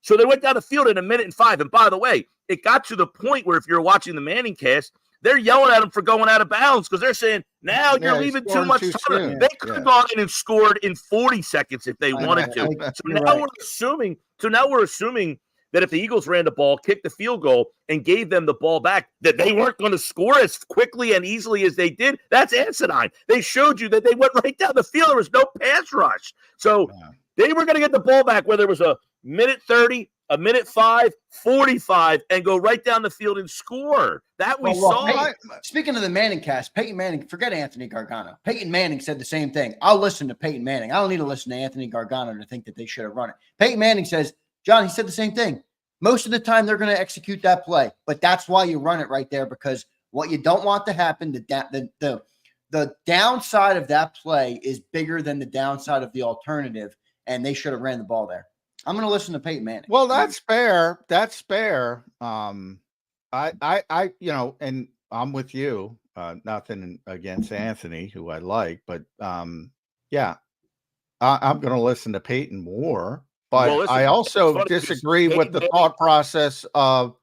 So they went down the field in 1 minute and 5. And by the way, it got to the point where if you're watching the Manning cast, they're yelling at him for going out of bounds, because they're saying, now you're leaving too much time. They could have gone in and scored in 40 seconds if they wanted to. So now we're assuming that if the Eagles ran the ball, kicked the field goal, and gave them the ball back, that they weren't going to score as quickly and easily as they did. That's asinine. They showed you that they went right down the field. There was no pass rush. So they were going to get the ball back, whether it was 1 minute 30, a minute 5, 45, and go right down the field and score. That we saw. Speaking of the Manning cast, Peyton Manning, forget Anthony Gargano. Peyton Manning said the same thing. I'll listen to Peyton Manning. I don't need to listen to Anthony Gargano to think that they should have run it. Peyton Manning says, John, he said the same thing. Most of the time they're going to execute that play, but that's why you run it right there, because what you don't want to happen, the downside of that play is bigger than the downside of the alternative, and they should have ran the ball there. I'm going to listen to Peyton Manning. Well, that's fair. That's fair. I, and I'm with you. Nothing against Anthony, who I like, but yeah, I'm going to listen to Peyton more. But well, listen, I also disagree with the thought process of,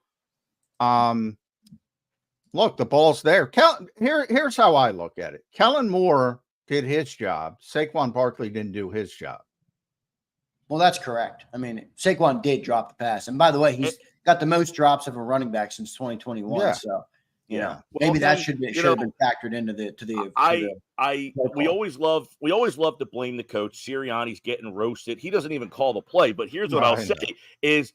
look, the ball's there. Here's how I look at it. Kellen Moore did his job. Saquon Barkley didn't do his job. Well, that's correct. I mean, Saquon did drop the pass. And by the way, he's got the most drops of a running back since 2021. Yeah. So, you know, maybe that should have been factored into we always love to blame the coach. Sirianni's getting roasted. He doesn't even call the play. But here's what I'll say is,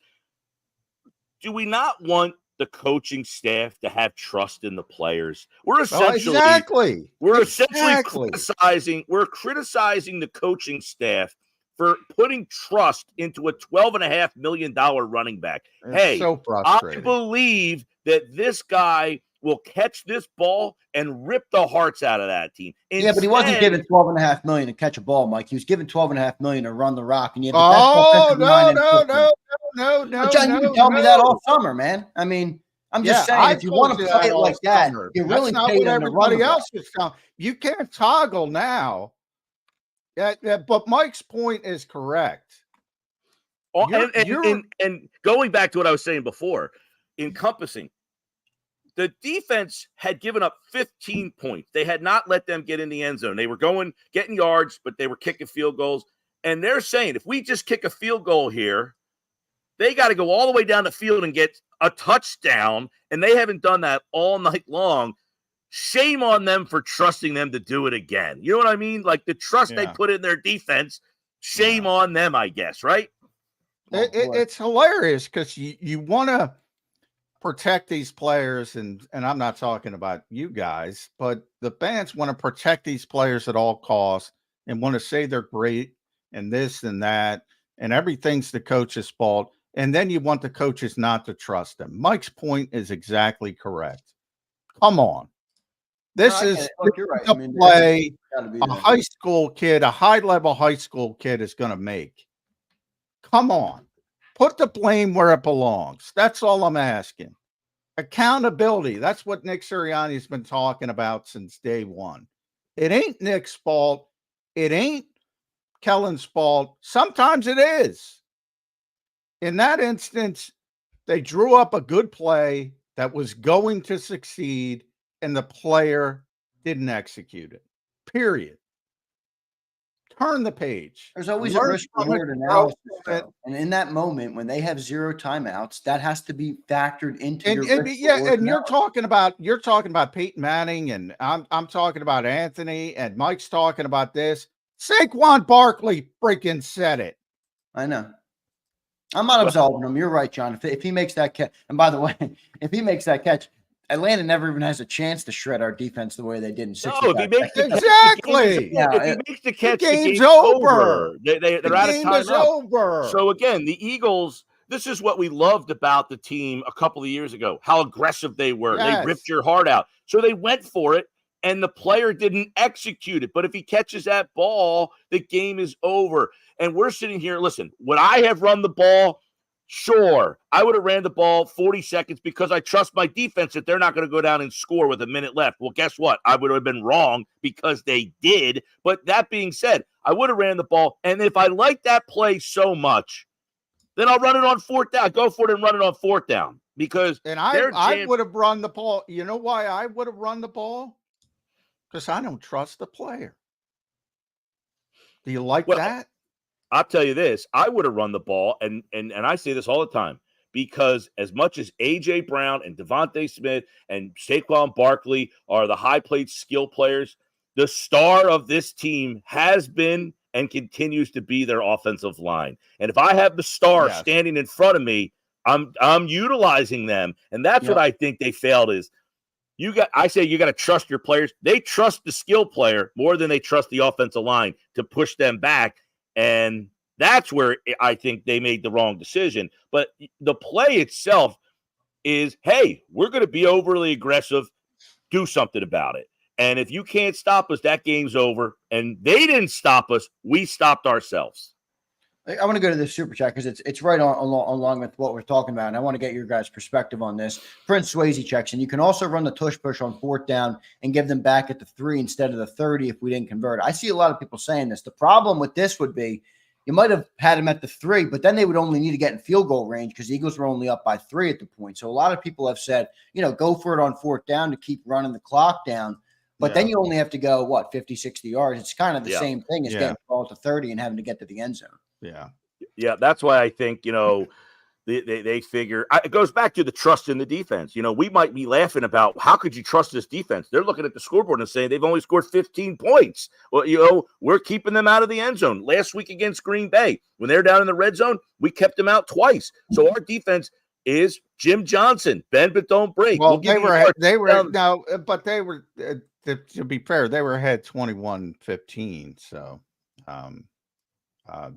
do we not want the coaching staff to have trust in the players? We're essentially criticizing the coaching staff for putting trust into a $12.5 million running back. Hey, so I believe that this guy will catch this ball and rip the hearts out of that team. Instead, but he wasn't given $12.5 million to catch a ball, Mike. He was given $12.5 million to run the rock. And you have no. John, you can tell me that all summer, man. I mean, I'm just saying, if you want to play it like that, you really pay them to run else is telling. You can't toggle now. But Mike's point is correct. And going back to what I was saying before, encompassing, the defense had given up 15 points. They had not let them get in the end zone. They were getting yards, but they were kicking field goals. And they're saying, if we just kick a field goal here, they got to go all the way down the field and get a touchdown. And they haven't done that all night long. Shame on them for trusting them to do it again. You know what I mean? Like the trust they put in their defense, shame on them, I guess, right? It's hilarious because you want to protect these players, and I'm not talking about you guys, but the fans want to protect these players at all costs and want to say they're great and this and that, and everything's the coach's fault. And then you want the coaches not to trust them. Mike's point is exactly correct. Come on. This is right. a play a high school kid, a high-level high school kid is going to make. Come on. Put the blame where it belongs. That's all I'm asking. Accountability. That's what Nick Sirianni has been talking about since day one. It ain't Nick's fault. It ain't Kellen's fault. Sometimes it is. In that instance, they drew up a good play that was going to succeed, and the player didn't execute it. Period. Turn the page. There's always a risk-reward analysis, and in that moment, when they have 0 timeouts, that has to be factored into your and you're talking about Peyton Manning, and I'm talking about Anthony, and Mike's talking about this. Saquon Barkley freaking said it. I know. I'm not absolving him. You're right, John. If he makes that catch, and by the way, if he makes that catch, Atlanta never even has a chance to shred our defense the way they did in 65 if he makes exactly. If he makes the catch, the game's over. They're out of time. Over. So again, the Eagles, this is what we loved about the team a couple of years ago, how aggressive they were. Yes. They ripped your heart out. So they went for it, and the player didn't execute it. But if he catches that ball, the game is over. And we're sitting here, listen, would I have run the ball? Sure, I would have ran the ball 40 seconds because I trust my defense that they're not going to go down and score with a minute left. Well, guess what? I would have been wrong because they did. But that being said, I would have ran the ball. And if I like that play so much, then I'll run it on 4th down. Go for it and run it on 4th down. Because I would have run the ball. You know why I would have run the ball? Because I don't trust the player. Do you like that? I'll tell you this, I would have run the ball, and I say this all the time, because as much as A.J. Brown and Devontae Smith and Saquon Barkley are the high-played skill players, the star of this team has been and continues to be their offensive line. And if I have the star standing in front of me, I'm utilizing them. And that's what I think they failed is I say you got to trust your players. They trust the skill player more than they trust the offensive line to push them back. And that's where I think they made the wrong decision. But the play itself is, hey, we're going to be overly aggressive. Do something about it. And if you can't stop us, that game's over. And they didn't stop us. We stopped ourselves. I want to go to the super chat because it's right along with what we're talking about. And I want to get your guys' perspective on this. Prince Swayze checks in. You can also run the tush push on 4th down and give them back at the 3 instead of the 30 if we didn't convert. I see a lot of people saying this. The problem with this would be you might have had them at the 3, but then they would only need to get in field goal range because the Eagles were only up by 3 at the point. So a lot of people have said, go for it on 4th down to keep running the clock down. But then you only have to go, 50, 60 yards. It's kind of the same thing as getting the ball to 30 and having to get to the end zone. Yeah, that's why I think, they figure it goes back to the trust in the defense. We might be laughing about how could you trust this defense? They're looking at the scoreboard and saying they've only scored 15 points. Well, we're keeping them out of the end zone. Last week against Green Bay, when they're down in the red zone, we kept them out twice. So our defense is Jim Johnson, bend but don't break. Well, to be fair, they were ahead 21-15. So,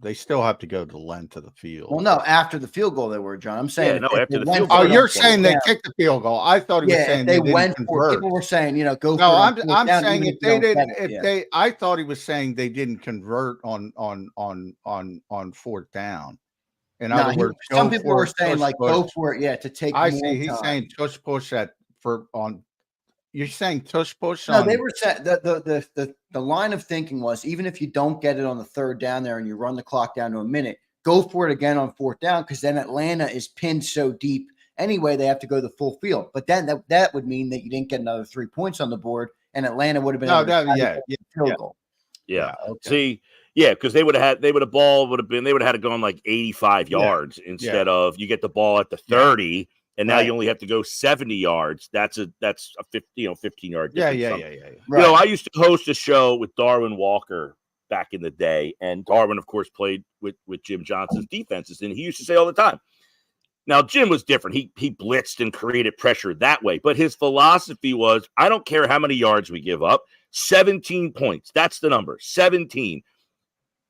they still have to go the length of the field. Well, no, after the field goal they were, John. I'm saying after the field goal. Oh, you're saying they kicked the field goal. I thought he was saying they went for. People were saying, go. No, I'm saying if they didn't. I thought he was saying they didn't convert on 4th down. In other words, some people were saying go for it. To take. I see. He's saying tush push on. You're saying tush push? No, they were saying the line of thinking was even if you don't get it on the 3rd down there and you run the clock down to a minute, go for it again on 4th down because then Atlanta is pinned so deep anyway they have to go the full field. But then that would mean that you didn't get another 3 points on the board and Atlanta would have been field goal. Yeah. Okay. See, because they would have had to go on like 85 yards instead of you get the ball at the 30. And now you only have to go 70 yards. That's a 15-yard difference. Right. I used to host a show with Darwin Walker back in the day, and Darwin, of course, played with Jim Johnson's defenses, and he used to say all the time. Now, Jim was different. He blitzed and created pressure that way, but his philosophy was, I don't care how many yards we give up, 17 points. That's the number, 17.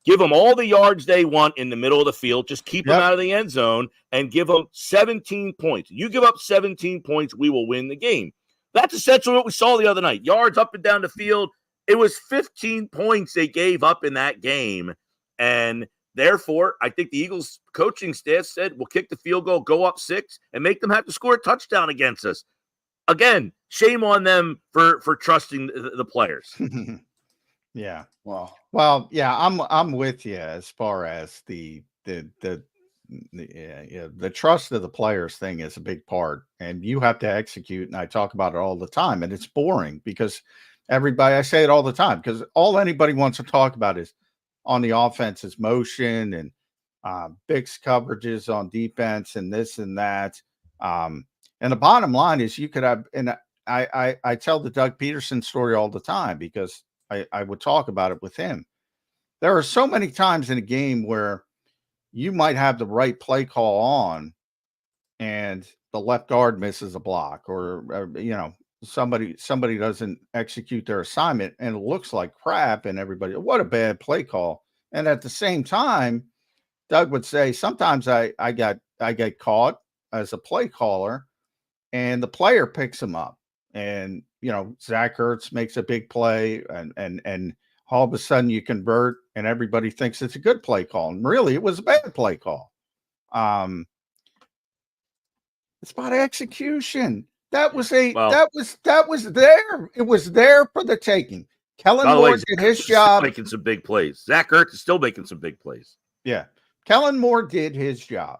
Give them all the yards they want in the middle of the field. Just keep them out of the end zone and give them 17 points. You give up 17 points, we will win the game. That's essentially what we saw the other night. Yards up and down the field. It was 15 points they gave up in that game. And therefore, I think the Eagles coaching staff said, we'll kick the field goal, go up 6, and make them have to score a touchdown against us. Again, shame on them for trusting the players. Yeah. Well, yeah, I'm with you as far as the trust of the players thing is a big part, and you have to execute. And I talk about it all the time, and it's boring because I say it all the time because all anybody wants to talk about is on the offense is motion and big coverages on defense and this and that. And the bottom line is you could have, and I tell the Doug Peterson story all the time because I would talk about it with him. There are so many times in a game where you might have the right play call on and the left guard misses a block or somebody doesn't execute their assignment and it looks like crap and everybody, what a bad play call. And at the same time, Doug would say, sometimes I get caught as a play caller and the player picks him up. And, Zach Ertz makes a big play and all of a sudden you convert and everybody thinks it's a good play call. And really it was a bad play call. It's about execution. That was there. It was there for the taking. Kellen Moore did his job. Making some big plays. Zach Ertz is still making some big plays. Yeah. Kellen Moore did his job.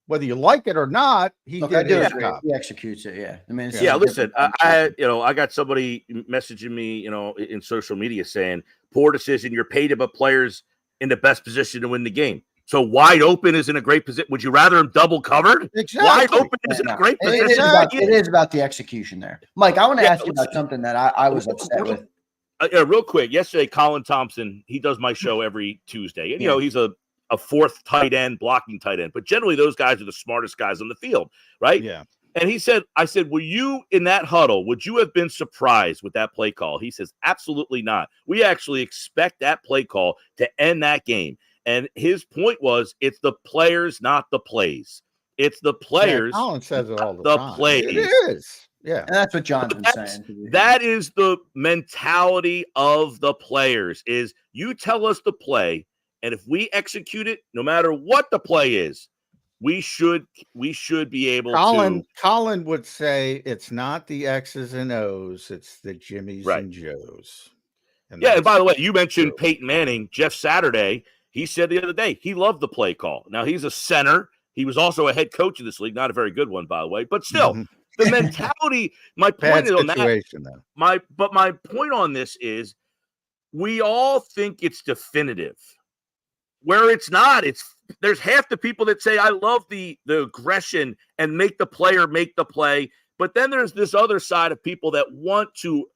Whether you like it or not, he did his job. He executes it. Yeah. I mean, listen, I got somebody messaging me, in social media saying, poor decision. You're paid to put players in the best position to win the game. So wide open isn't a great position. Would you rather him double covered? Exactly. Wide open isn't a great position. It is about the execution there. Mike, I want to ask you about something that I was upset with. real quick, yesterday, Colin Thompson, he does my show every Tuesday. And, you know, he's a fourth tight end, blocking tight end. But generally, those guys are the smartest guys on the field, right? Yeah. And he said, I said, were you in that huddle? Would you have been surprised with that play call? He says, absolutely not. We actually expect that play call to end that game. And his point was, it's the players, not the plays. It's the players. Colin says it all the time. Plays. It is. Yeah. And that's what John's been saying. That is the mentality of the players, is you tell us the play, and if we execute it, no matter what the play is, we should be able to. Colin would say it's not the X's and O's, it's the Jimmies and Joes. And by the way, you mentioned Peyton Manning, Jeff Saturday. He said the other day he loved the play call. Now, he's a center. He was also a head coach in this league, not a very good one, by the way, but still. The mentality, my point is on that. My point on this is we all think it's definitive. Where it's not, there's half the people that say, I love the aggression and make the player make the play. But then there's this other side of people that want to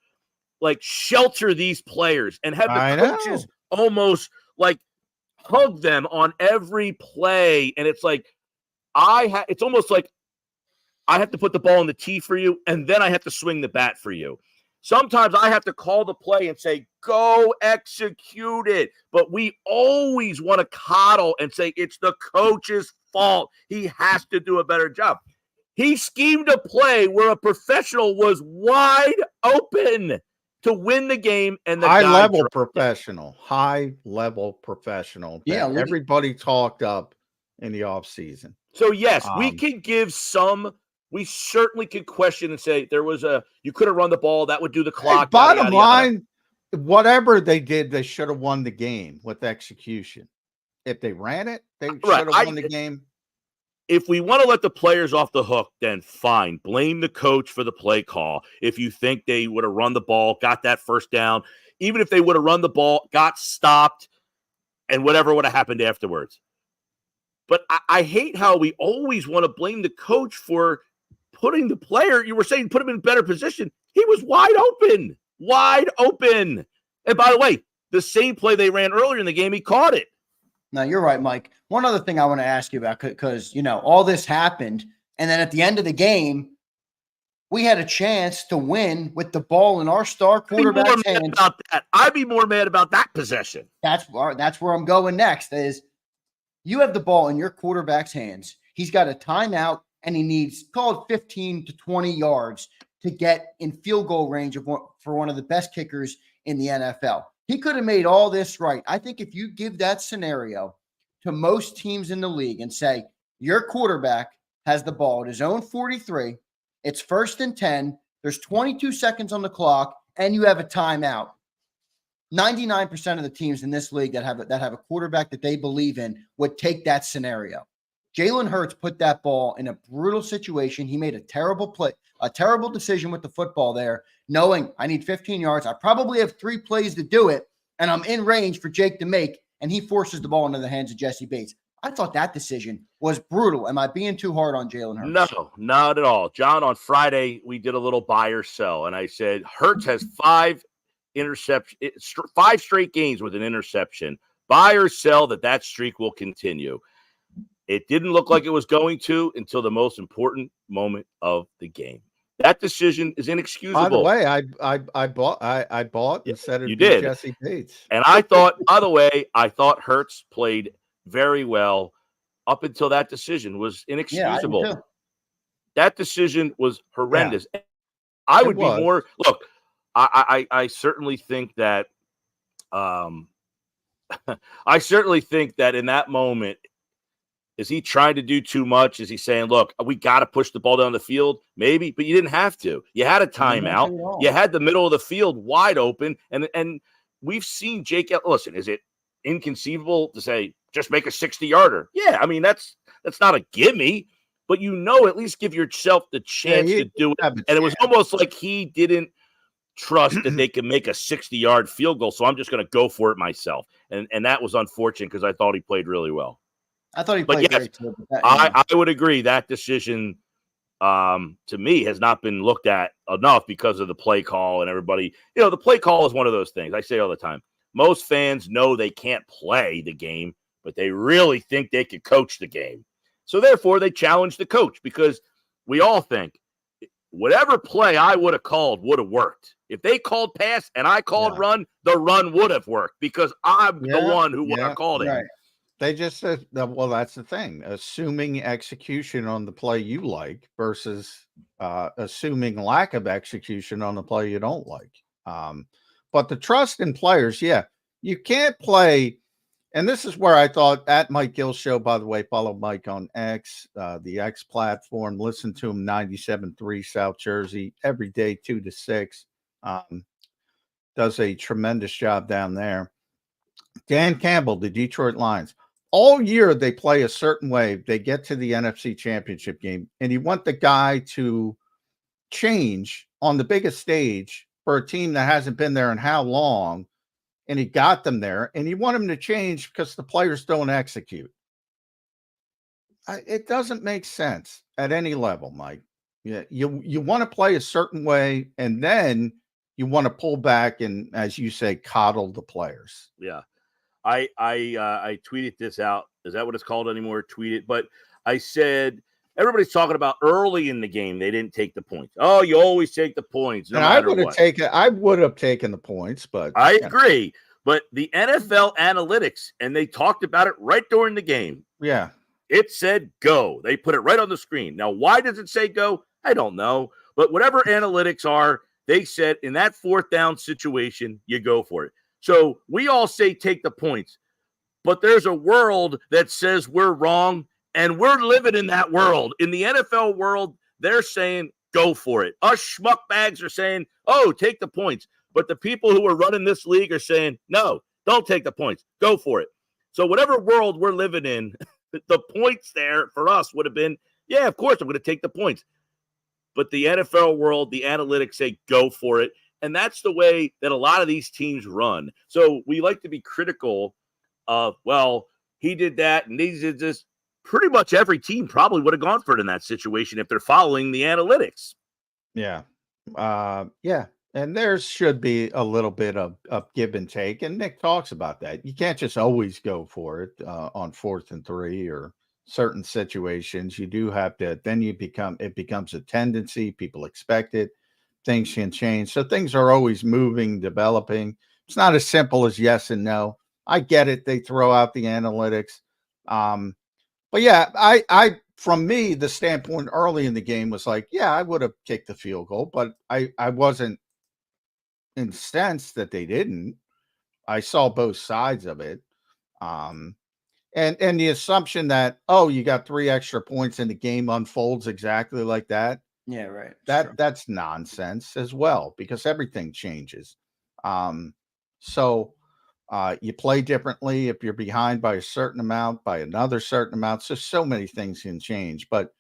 like shelter these players and have the coaches almost like hug them on every play. And it's like, it's almost like, I have to put the ball in the tee for you, and then I have to swing the bat for you. Sometimes I have to call the play and say, go execute it. But we always want to coddle and say it's the coach's fault. He has to do a better job. He schemed a play where a professional was wide open to win the game. And the high-level professional Yeah, everybody talked up in the offseason. So, yes, we can give some – we certainly could question and say you could have run the ball. That would do the clock. Bottom line, whatever they did, they should have won the game with execution. If they ran it, they should have won the game. If we want to let the players off the hook, then fine. Blame the coach for the play call. If you think they would have run the ball, got that first down, even if they would have run the ball, got stopped, and whatever would have happened afterwards. But I hate how we always want to blame the coach for putting the player, you were saying put him in a better position. He was wide open. And by the way, the same play they ran earlier in the game, he caught it. No, you're right, Mike. One other thing I want to ask you about, because, you know, all this happened, and then at the end of the game, we had a chance to win with the ball in our star quarterback's hands. About that. I'd be more mad about that possession. That's where I'm going next, is you have the ball in your quarterback's hands. He's got a timeout, and he needs, call it 15 to 20 yards to get in field goal range for one of the best kickers in the NFL. He could have made all this right. I think if you give that scenario to most teams in the league and say, your quarterback has the ball at his own 43, it's 1st and 10, there's 22 seconds on the clock, and you have a timeout. 99% of the teams in this league that have a quarterback that they believe in would take that scenario. Jalen Hurts put that ball in a brutal situation. He made a terrible play, a terrible decision with the football there, knowing I need 15 yards. I probably have 3 plays to do it, and I'm in range for Jake to make, and he forces the ball into the hands of Jesse Bates. I thought that decision was brutal. Am I being too hard on Jalen Hurts? No, not at all. John, on Friday, we did a little buy or sell, and I said Hurts has 5 straight games with an interception. Buy or sell that streak will continue. It didn't look like it was going to until the most important moment of the game. That decision is inexcusable. By the way, I bought instead of Jesse Bates. And I thought, by the way, Hurts played very well up until that decision was inexcusable. Yeah, that decision was horrendous. Yeah, I would be more – look, I certainly think that I certainly think that in that moment – is he trying to do too much? Is he saying, look, we got to push the ball down the field? Maybe, but you didn't have to. You had a timeout. You had the middle of the field wide open. And we've seen Jake. Listen, is it inconceivable to say, just make a 60-yarder? Yeah, I mean, that's not a gimme, but at least give yourself the chance to do it. And it was almost like he didn't trust that they could make a 60-yard field goal, so I'm just going to go for it myself. And that was unfortunate because I thought he played really well. I thought he played great too. I would agree that decision to me, has not been looked at enough because of the play call and everybody. The play call is one of those things. I say all the time. Most fans know they can't play the game, but they really think they could coach the game. So therefore, they challenge the coach because we all think whatever play I would have called would have worked. If they called pass and I called run, the run would have worked because I'm the one who would have called it. Right. They just said, well, that's the thing. Assuming execution on the play you like versus assuming lack of execution on the play you don't like. But the trust in players, you can't play. And this is where I thought at Mike Gill show, by the way, follow Mike on X, the X platform, listen to him 97.3 South Jersey every day, 2 to 6. Does a tremendous job down there. Dan Campbell, the Detroit Lions. All year they play a certain way. They get to the NFC Championship game, and you want the guy to change on the biggest stage for a team that hasn't been there in how long, and he got them there, and you want him to change because the players don't execute. It doesn't make sense at any level, Mike. You want to play a certain way, and then you want to pull back and, as you say, coddle the players. Yeah. I tweeted this out. Is that what it's called anymore? Tweet it. But I said, everybody's talking about early in the game, they didn't take the points. Oh, you always take the points. No matter what. I would have taken the points, but I agree. But the NFL analytics, and they talked about it right during the game. Yeah. It said go. They put it right on the screen. Now, why does it say go? I don't know. But whatever analytics are, they said in that 4th down situation, you go for it. So we all say take the points, but there's a world that says we're wrong, and we're living in that world. In the NFL world, they're saying go for it. Us schmuck bags are saying, oh, take the points. But the people who are running this league are saying, no, don't take the points. Go for it. So whatever world we're living in, the points there for us would have been, yeah, of course I'm going to take the points. But the NFL world, the analytics say go for it. And that's the way that a lot of these teams run. So we like to be critical of, well, he did that and he did this. Pretty much every team probably would have gone for it in that situation if they're following the analytics. Yeah. And there should be a little bit of give and take. And Nick talks about that. You can't just always go for it on 4th and 3 or certain situations. You do have to, then it becomes a tendency. People expect it. Things can change. So things are always moving, developing. It's not as simple as yes and no. I get it. They throw out the analytics. But yeah, I from me, the standpoint early in the game was like, yeah, I would have kicked the field goal, but I wasn't incensed that they didn't. I saw both sides of it. And the assumption that, oh, you got 3 extra points and the game unfolds exactly like that. Yeah, right. That's nonsense as well, because everything changes. So you play differently if you're behind by a certain amount, by another certain amount. So many things can change, but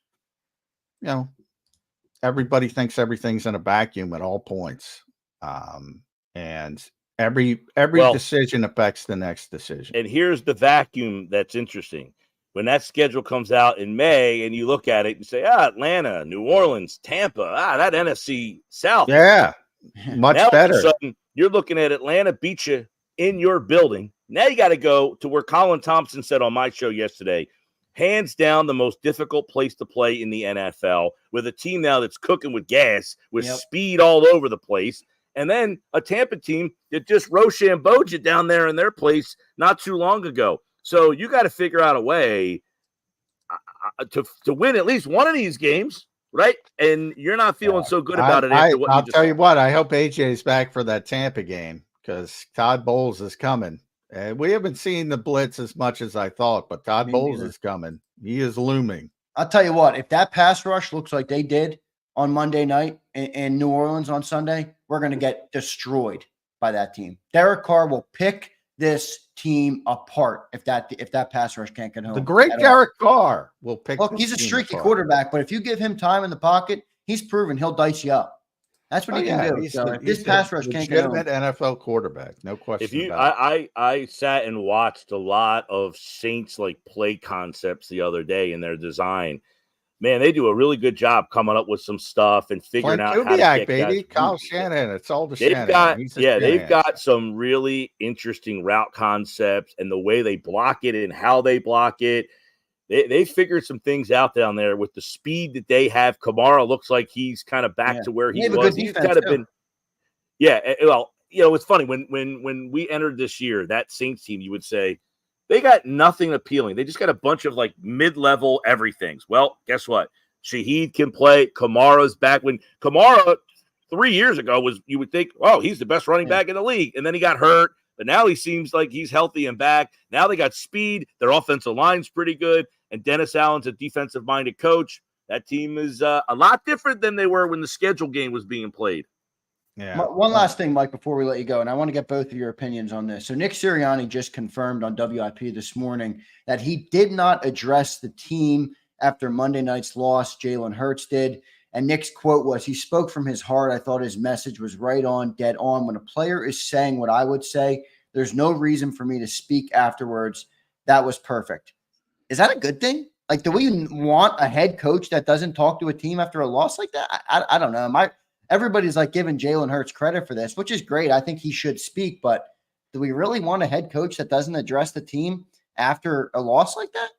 everybody thinks everything's in a vacuum at all points. And every decision affects the next decision. And here's the vacuum that's interesting. When that schedule comes out in May and you look at it and say, Atlanta, New Orleans, Tampa, that NFC South. Yeah, much now, better. All of a sudden, you're looking at Atlanta beat you in your building. Now you got to go to where Colin Thompson said on my show yesterday, hands down the most difficult place to play in the NFL, with a team now that's cooking with gas, with speed all over the place. And then a Tampa team that just Rochambeau'd you down there in their place not too long ago. So you got to figure out a way to win at least one of these games, right? And you're not feeling so good about it after what I'll tell you what, I hope AJ's back for that Tampa game, because Todd Bowles is coming. We haven't seen the blitz as much as I thought, but Todd Bowles is coming. He is looming. I'll tell you what, if that pass rush looks like they did on Monday night in New Orleans on Sunday, we're going to get destroyed by that team. Derek Carr will pick this team apart if that pass rush can't get home. The great Derek Carr will pick. Look, he's a streaky quarterback, but if you give him time in the pocket, he's proven he'll dice you up. That's what he can do. So this pass rush can't get home. NFL quarterback, no question. I sat and watched a lot of Saints play concepts the other day in their design. man, they do a really good job coming up with some stuff and figuring out how to get baby. guys. Kyle Shanahan. It's all the They've Shanahan. they've got some really interesting route concepts and the way they block it and how they block it. They figured some things out down there with the speed that they have. Kamara looks like he's kind of back to where he was. He's kind of been, well, it's funny when we entered this year, that Saints team, you would say they got nothing appealing. They just got a bunch of like mid-level everythings. Well, guess what? Shaheed can play. Kamara's back. When Kamara 3 years ago was, you would think, oh, he's the best running back in the league, and then he got hurt. But now he seems like he's healthy and back. Now they got speed. Their offensive line's pretty good. And Dennis Allen's a defensive-minded coach. That team is a lot different than they were when the schedule game was being played. Yeah. One last thing, Mike, before we let you go, and I want to get both of your opinions on this. So Nick Sirianni just confirmed on WIP this morning that he did not address the team after Monday night's loss. Jalen Hurts did. And Nick's quote was, he spoke from his heart. I thought his message was right on, dead on. When a player is saying what I would say, there's no reason for me to speak afterwards. That was perfect. Is that a good thing? Like, do we want a head coach that doesn't talk to a team after a loss like that? I don't know. Everybody's like giving Jalen Hurts credit for this, which is great. I think he should speak. But do we really want a head coach that doesn't address the team after a loss like that?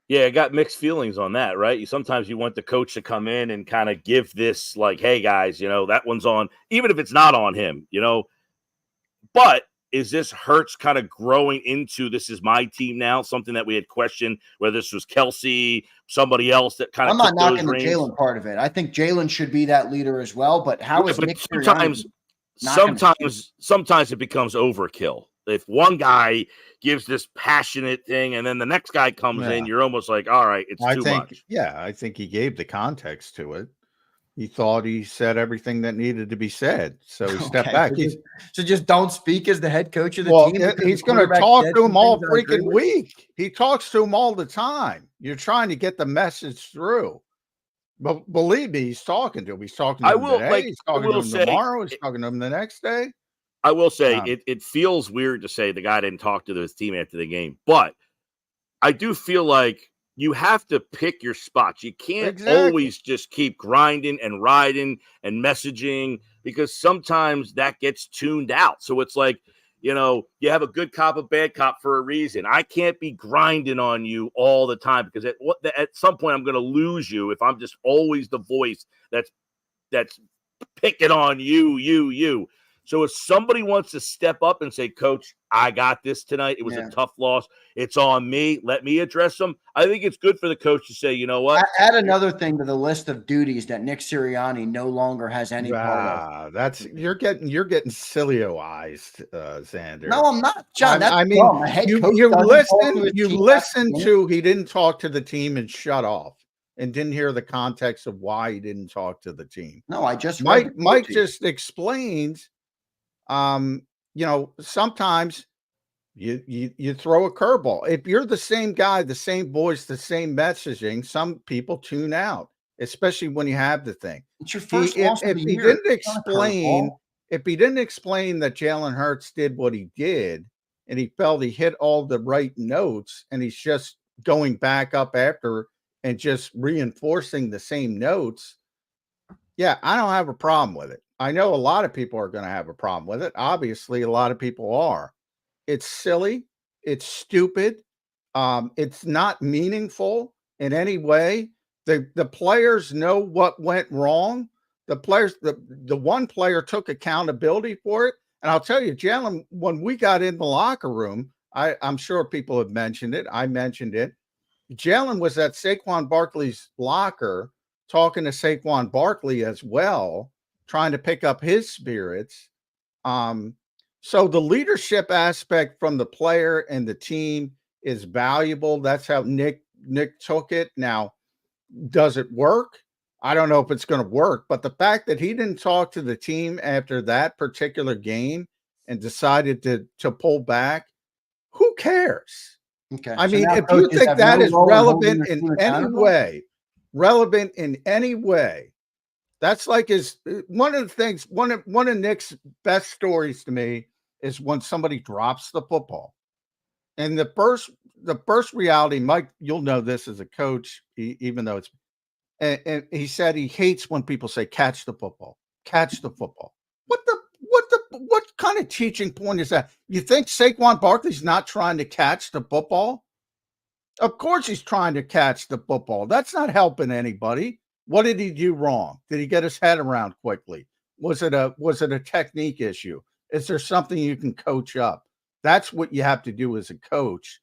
Yeah, I got mixed feelings on that, right? Sometimes you want the coach to come in and kind of give this like, hey, guys, that one's on, even if it's not on him, But is this Hurts kind of growing into this is my team now, something that we had questioned, whether this was Kelsey, somebody else that kind of I'm not knocking the Jalen part of it. I think Jalen should be that leader as well, but how is Nick sometimes it becomes overkill. If one guy gives this passionate thing and then the next guy comes in, you're almost like, all right, it's too much. Yeah, I think he gave the context to it. He thought he said everything that needed to be said. So he stepped back. So just don't speak as the head coach of the team. He's going to talk to him all freaking week. He talks to him all the time. You're trying to get the message through. But believe me, he's talking to him. He's talking to him today. He's talking to him tomorrow. He's talking to him the next day. I will say it feels weird to say the guy didn't talk to his team after the game, but I do feel like you have to pick your spots. You can't always just keep grinding and riding and messaging because sometimes that gets tuned out. So it's like, you have a good cop, a bad cop for a reason. I can't be grinding on you all the time because at some point I'm going to lose you if I'm just always the voice that's picking on you. So if somebody wants to step up and say, Coach, I got this tonight. It was a tough loss. It's on me. Let me address them. I think it's good for the coach to say, you know what? Add another thing to the list of duties that Nick Sirianni no longer has any part of. You're getting silly-ized, Zander. No, I'm not, John. You listen to he didn't talk to the team and shut off and didn't hear the context of why he didn't talk to the team. No, I just Mike just explains. Sometimes you throw a curveball. If you're the same guy, the same voice, the same messaging, some people tune out, especially when you have the thing. It's your first loss of the year. If he didn't explain that Jalen Hurts did what he did, and he felt he hit all the right notes, and he's just going back up after and just reinforcing the same notes, I don't have a problem with it. I know a lot of people are going to have a problem with it. Obviously, a lot of people are. It's silly. It's stupid. It's not meaningful in any way. The players know what went wrong. The players, the one player took accountability for it. And I'll tell you, Jalen, when we got in the locker room, I'm sure people have mentioned it. I mentioned it. Jalen was at Saquon Barkley's locker talking to Saquon Barkley as well, trying to pick up his spirits. So the leadership aspect from the player and the team is valuable. That's how Nick took it. Now, does it work? I don't know if it's going to work, but the fact that he didn't talk to the team after that particular game and decided to pull back, who cares? Okay. I mean, if you think that is relevant in any way, that's like one of the things. One of Nick's best stories to me is when somebody drops the football, and the first reality, Mike, you'll know this as a coach, even though it's and he said he hates when people say catch the football. What kind of teaching point is that? You think Saquon Barkley's not trying to catch the football? Of course he's trying to catch the football. That's not helping anybody. What did he do wrong? Did he get his head around quickly? Was it a technique issue? Is there something you can coach up? That's what you have to do as a coach.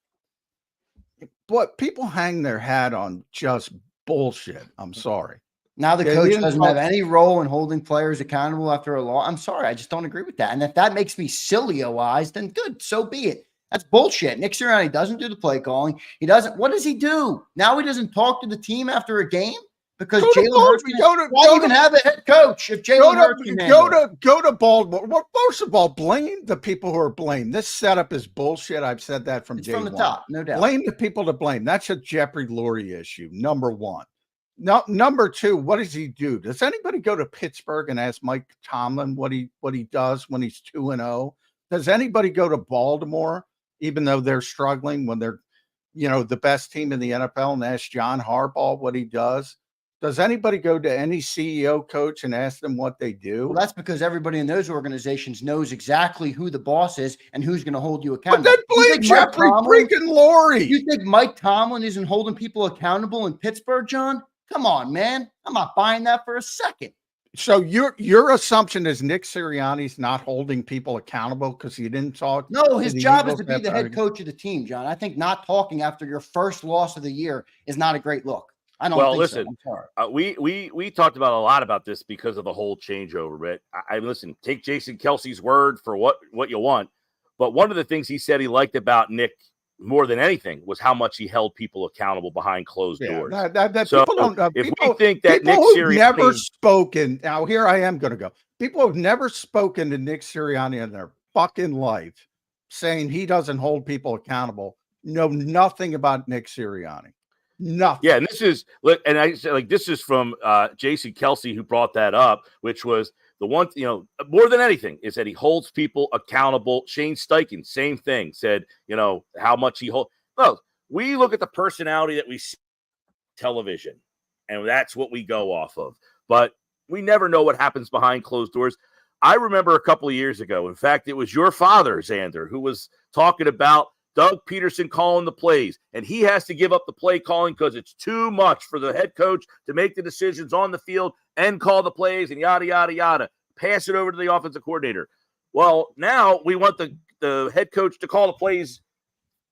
But people hang their hat on just bullshit. I'm sorry. Now the coach doesn't have any role in holding players accountable after a law. I'm sorry. I just don't agree with that. And if that makes me silly-o-eyes, then good. So be it. That's bullshit. Nick Sirianni doesn't do the play calling. He doesn't. What does he do? Now he doesn't talk to the team after a game? Because Jalen Hurts won't even have a head coach. If Jalen Hurts can go to Baltimore. Well, first of all, blame the people who are blamed. This setup is bullshit. I've said that from day one. From the top, no doubt. Blame the people to blame. That's a Jeffrey Lurie issue. Number one. No, number two. What does he do? Does anybody go to Pittsburgh and ask Mike Tomlin what he does when he's 2-0? Does anybody go to Baltimore, even though they're struggling, when they're, the best team in the NFL, and ask John Harbaugh what he does? Does anybody go to any CEO coach and ask them what they do? Well, that's because everybody in those organizations knows exactly who the boss is and who's going to hold you accountable. But then blame Jeffrey freaking Lurie. You think Mike Tomlin isn't holding people accountable in Pittsburgh, John? Come on, man. I'm not buying that for a second. So your assumption is Nick Sirianni's not holding people accountable because he didn't talk? No, his job is to be the head coach of the team, John. I think not talking after your first loss of the year is not a great look. I don't think listen, so. I'm sorry. We talked about a lot about this because of the whole changeover. But I listen, take Jason Kelsey's word for what you want. But one of the things he said he liked about Nick more than anything was how much he held people accountable behind closed doors. So people don't, if we think that Nick Sirianni never spoken, now here I am going to go. People have never spoken to Nick Sirianni in their fucking life, saying he doesn't hold people accountable, know nothing about Nick Sirianni. Nothing. Yeah, and this is this is from Jason Kelsey, who brought that up, which was the one, more than anything, is that he holds people accountable. Shane Steichen, same thing, said, how much he holds. No, we look at the personality that we see on television, and that's what we go off of. But we never know what happens behind closed doors. I remember a couple of years ago, in fact, it was your father, Zander, who was talking about Doug Peterson calling the plays, and he has to give up the play calling because it's too much for the head coach to make the decisions on the field and call the plays and yada, yada, yada. Pass it over to the offensive coordinator. Well, now we want the head coach to call the plays,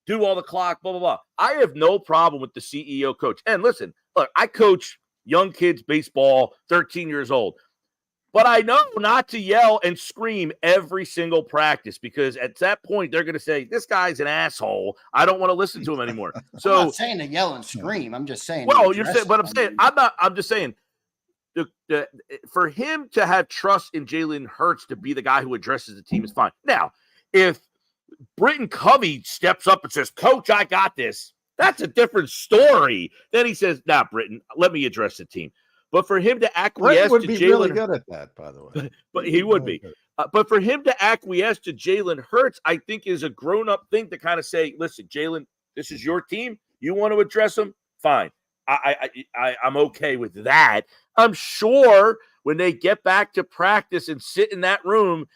do all the clock, blah, blah, blah. I have no problem with the CEO coach. And listen, look, I coach young kids baseball, 13 years old. But I know not to yell and scream every single practice, because at that point they're going to say, this guy's an asshole. I don't want to listen to him anymore. So I'm not saying to yell and scream. I'm just saying. Well, you're saying, but I'm just saying for him to have trust in Jalen Hurts to be the guy who addresses the team is fine. Now, if Britton Covey steps up and says, Coach, I got this, that's a different story. Then he says, nah, Britton, let me address the team. But for him to acquiesce to Jalen, really good at that, by the way. But he would be. But for him to acquiesce to Jalen Hurts, I think is a grown-up thing to kind of say, listen, Jalen, this is your team. You want to address them? Fine. I'm okay with that. I'm sure when they get back to practice and sit in that room,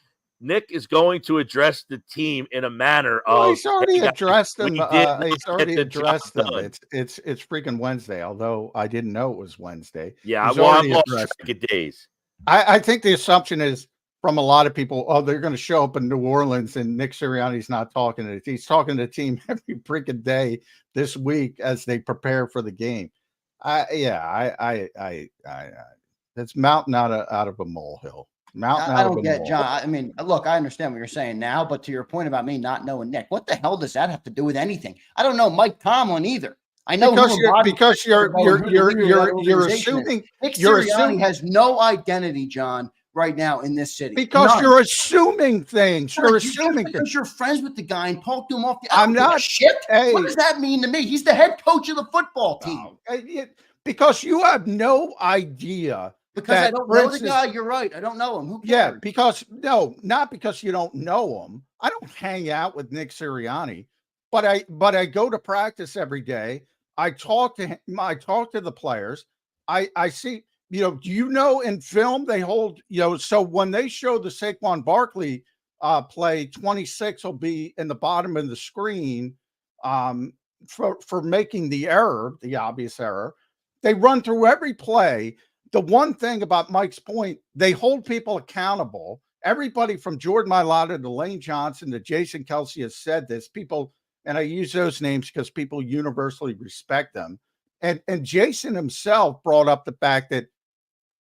Nick is going to address the team in a manner of. He's already addressed them. He's already addressed them. It's freaking Wednesday, although I didn't know it was Wednesday. Yeah, I'm lost track of days. I think the assumption is from a lot of people, they're going to show up in New Orleans and Nick Sirianni's not talking to it. He's talking to the team every freaking day this week as they prepare for the game. It's mountain out of a molehill. I don't get, John. I mean, look, I understand what you're saying now, but to your point about me not knowing Nick, what the hell does that have to do with anything? I don't know Mike Tomlin either. I know because you're assuming Nick Sirianni has no identity, John, right now in this city. Because you're assuming things. You're assuming because you're friends with the guy and talk to him off the. I'm not shit. Hey, what does that mean to me? He's the head coach of the football team. Because you have no idea. Because I don't know the guy. You're right. I don't know him. Who cares? Yeah, because not because you don't know him. I don't hang out with Nick Sirianni, but I go to practice every day. I talk to him. I talk to the players. I see, in film they hold, so when they show the Saquon Barkley play, 26 will be in the bottom of the screen for making the error, the obvious error. They run through every play. The one thing about Mike's point, they hold people accountable. Everybody from Jordan Mailata to Lane Johnson to Jason Kelsey has said this. People, and I use those names because people universally respect them. And Jason himself brought up the fact that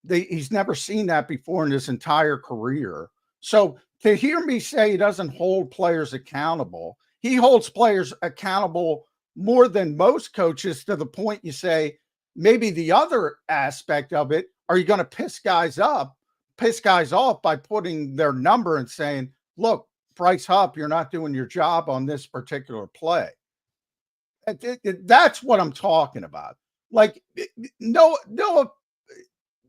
he's never seen that before in his entire career. So to hear me say he doesn't hold players accountable, he holds players accountable more than most coaches, to the point you say, maybe the other aspect of it, are you going to piss guys off by putting their number and saying, look, Bryce Huff, you're not doing your job on this particular play. That's what I'm talking about. Like, no,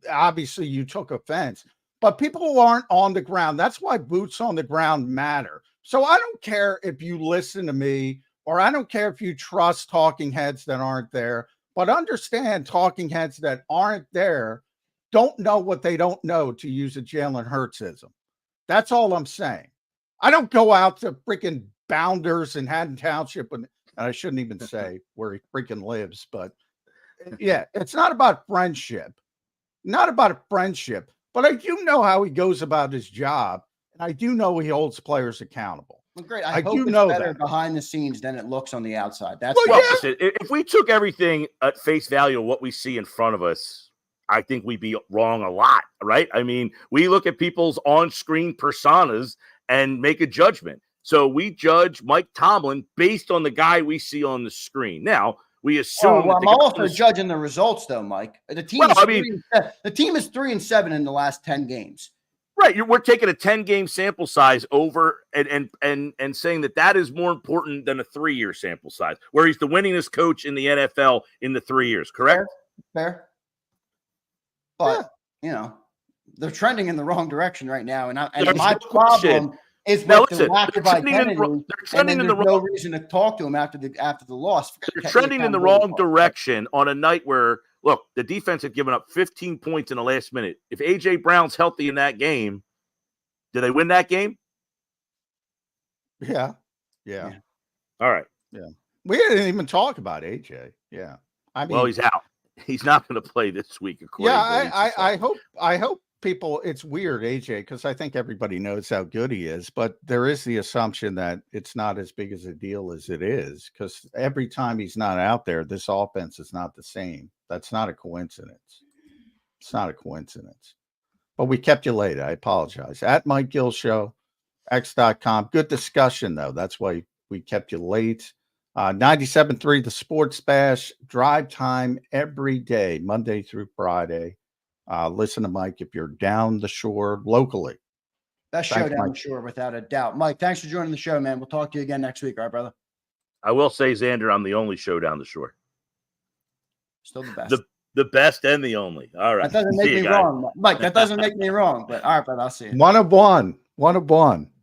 obviously you took offense, but people who aren't on the ground, that's why boots on the ground matter. So I don't care if you listen to me, or I don't care if you trust talking heads that aren't there, but understand talking heads that aren't there don't know what they don't know, to use a Jalen Hurtsism. That's all I'm saying. I don't go out to freaking Bounders in Haddon Township, and I shouldn't even say where he freaking lives, but yeah, it's not about friendship. Not about a friendship, but I do know how he goes about his job, and I do know he holds players accountable. Well, great. I hope do it's know better that behind the scenes than it looks on the outside. That's listen, if we took everything at face value of what we see in front of us, I think we'd be wrong a lot, right? I mean, we look at people's on-screen personas and make a judgment. So we judge Mike Tomlin based on the guy we see on the screen. Now, we assume. I'm also judging the results, though, Mike. The team is 3-7 in the last 10 games. Right, we're taking a 10-game sample size over and saying that is more important than a 3-year sample size, where he's the winningest coach in the NFL in the 3 years. Correct? Fair. But they're trending in the wrong direction right now, and my problem is with the lack of identity. They're trending in the wrong. No reason to talk to him after the loss. They're trending in the wrong direction on a night where, look, the defense had given up 15 points in the last minute. If A.J. Brown's healthy in that game, do they win that game? Yeah. All right. Yeah. We didn't even talk about A.J. Yeah. I mean, well, he's out. He's not going to play this week. I hope people, it's weird, AJ, because I think everybody knows how good he is, but there is the assumption that it's not as big as a deal as it is, because every time he's not out there, this offense is not the same. That's not a coincidence. It's not a coincidence. But we kept you late. I apologize. At Mike Gill Show, x.com. Good discussion, though. That's why we kept you late. 97.3 The Sports Bash, drive time every day, Monday through Friday. Listen to Mike if you're down the shore locally. Best show down the shore, without a doubt. Mike, thanks for joining the show, man. We'll talk to you again next week. All right, brother? I will say, Zander, I'm the only show down the shore. Still the best. The best and the only. All right. That doesn't make me wrong, Mike. That doesn't make me wrong. But all right, brother, I'll see you. One of one.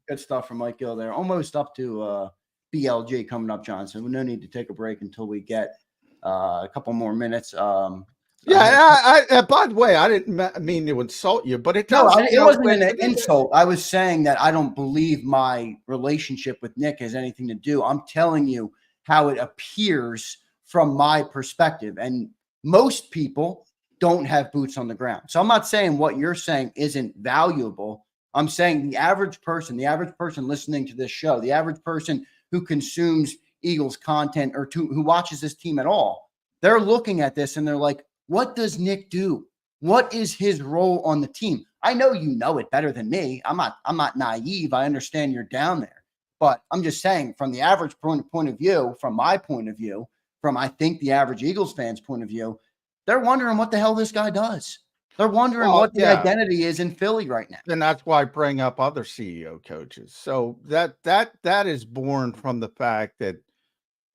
Good stuff from Mike Gill there. Almost up to BLG coming up, Johnson. We no need to take a break until we get a couple more minutes. By the way, I didn't mean to insult you, but it wasn't an insult. I was saying that I don't believe my relationship with Nick has anything to do. I'm telling you how it appears from my perspective. And most people don't have boots on the ground. So I'm not saying what you're saying isn't valuable. I'm saying the average person listening to this show, the average person who consumes Eagles content or who watches this team at all, they're looking at this and they're like, what does Nick do? What is his role on the team? I know you know it better than me. I'm not naive. I understand you're down there. But I'm just saying, from the average point of view, from my point of view, from I think the average Eagles fan's point of view, they're wondering what the hell this guy does. They're wondering what the identity is in Philly right now. And that's why I bring up other CEO coaches. So that is born from the fact that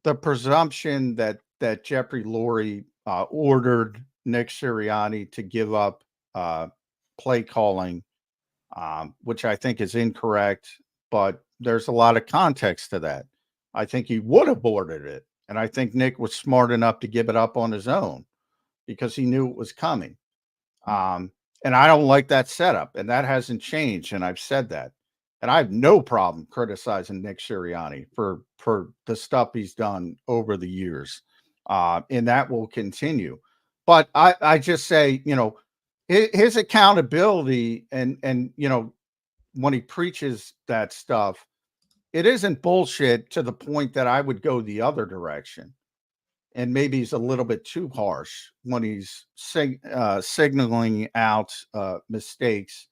the presumption that Jeffrey Lurie ordered Nick Sirianni to give up play calling, which I think is incorrect, but there's a lot of context to that. I think he would have ordered it, and I think Nick was smart enough to give it up on his own. because he knew it was coming. And I don't like that setup, and that hasn't changed. And I've said that. And I have no problem criticizing Nick Sirianni for the stuff he's done over the years. And that will continue. But I just say, his accountability and when he preaches that stuff, it isn't bullshit to the point that I would go the other direction. And maybe he's a little bit too harsh when he's signaling out mistakes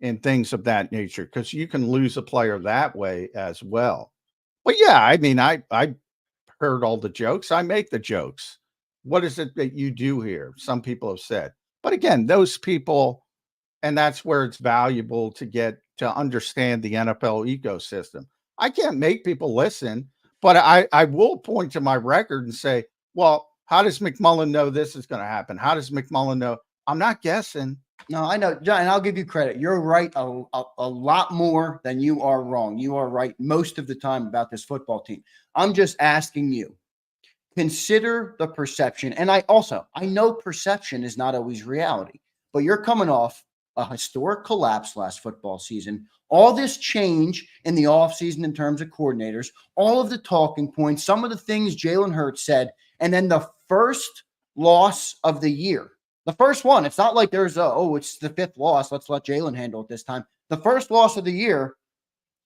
and things of that nature, because you can lose a player that way as well. But yeah, I mean, I heard all the jokes. I make the jokes. What is it that you do here? Some people have said. But again, those people, and that's where it's valuable to get to understand the NFL ecosystem. I can't make people listen, but I will point to my record and say, well, how does McMullen know this is going to happen? How does McMullen know? I'm not guessing. No, I know, John, and I'll give you credit. You're right a lot more than you are wrong. You are right most of the time about this football team. I'm just asking you, consider the perception. And I know perception is not always reality, but you're coming off a historic collapse last football season. All this change in the offseason in terms of coordinators, all of the talking points, some of the things Jalen Hurts said, and then the first loss of the year. The first one. It's not like there's it's the fifth loss. Let's let Jaylen handle it this time. The first loss of the year,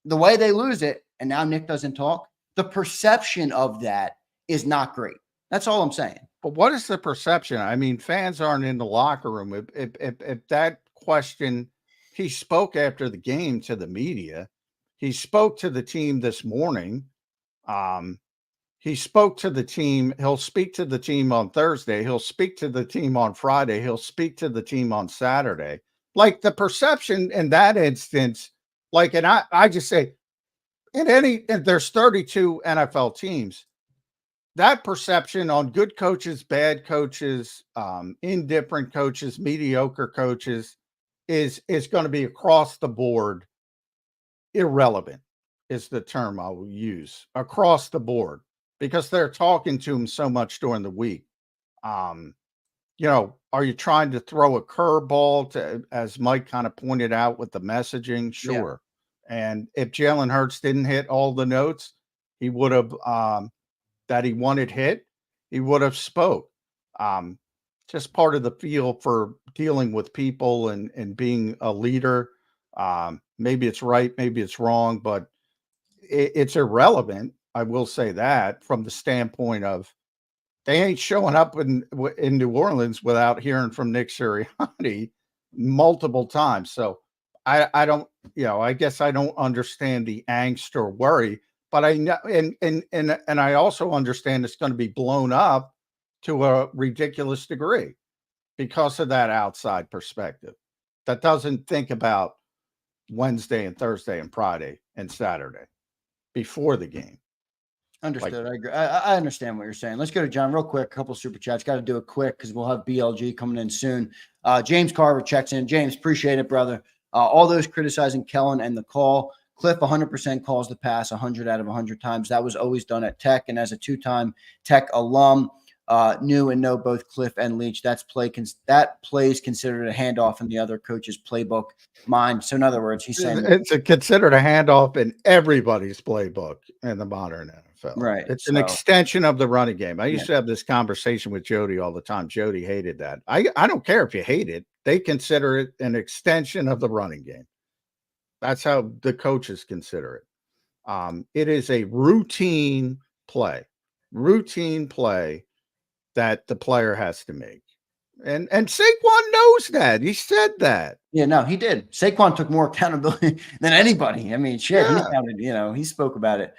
the way they lose it, and now Nick doesn't talk, the perception of that is not great. That's all I'm saying. But what is the perception? I mean, fans aren't in the locker room. If that question, he spoke after the game to the media. He spoke to the team this morning. He spoke to the team. He'll speak to the team on Thursday. He'll speak to the team on Friday. He'll speak to the team on Saturday. Like the perception in that instance, and I just say, there's 32 NFL teams. That perception on good coaches, bad coaches, indifferent coaches, mediocre coaches is going to be across the board irrelevant, is the term I will use, across the board, because they're talking to him so much during the week. Are you trying to throw a curveball to, as Mike kind of pointed out with the messaging? Sure. Yeah. And if Jalen Hurts didn't hit all the notes, he would have, that he wanted hit, he would have spoke. Just part of the feel for dealing with people and being a leader. Maybe it's right, maybe it's wrong, but it's irrelevant. I will say that from the standpoint of they ain't showing up in New Orleans without hearing from Nick Sirianni multiple times. So I don't, I guess I don't understand the angst or worry, but I know, and I also understand it's going to be blown up to a ridiculous degree because of that outside perspective that doesn't think about Wednesday and Thursday and Friday and Saturday before the game. Understood. I agree. I understand what you're saying. Let's go to John real quick. A couple super chats. Got to do it quick because we'll have BLG coming in soon. James Carver checks in. James, appreciate it, brother. All those criticizing Kellen and the call. Cliff 100% calls the pass 100 out of 100 times. That was always done at Tech. And as a two-time Tech alum, knew and know both Cliff and Leach. That plays considered a handoff in the other coach's playbook mind. So in other words, he's saying it's considered a handoff in everybody's playbook in the modern NFL. Right. It's an extension of the running game. I used to have this conversation with Jody all the time. Jody hated that. I don't care if you hate it. They consider it an extension of the running game. That's how the coaches consider it. It is a routine play that the player has to make. And Saquon knows that. He said that. Yeah, no, he did. Saquon took more accountability than anybody. I mean, shit, yeah. He spoke about it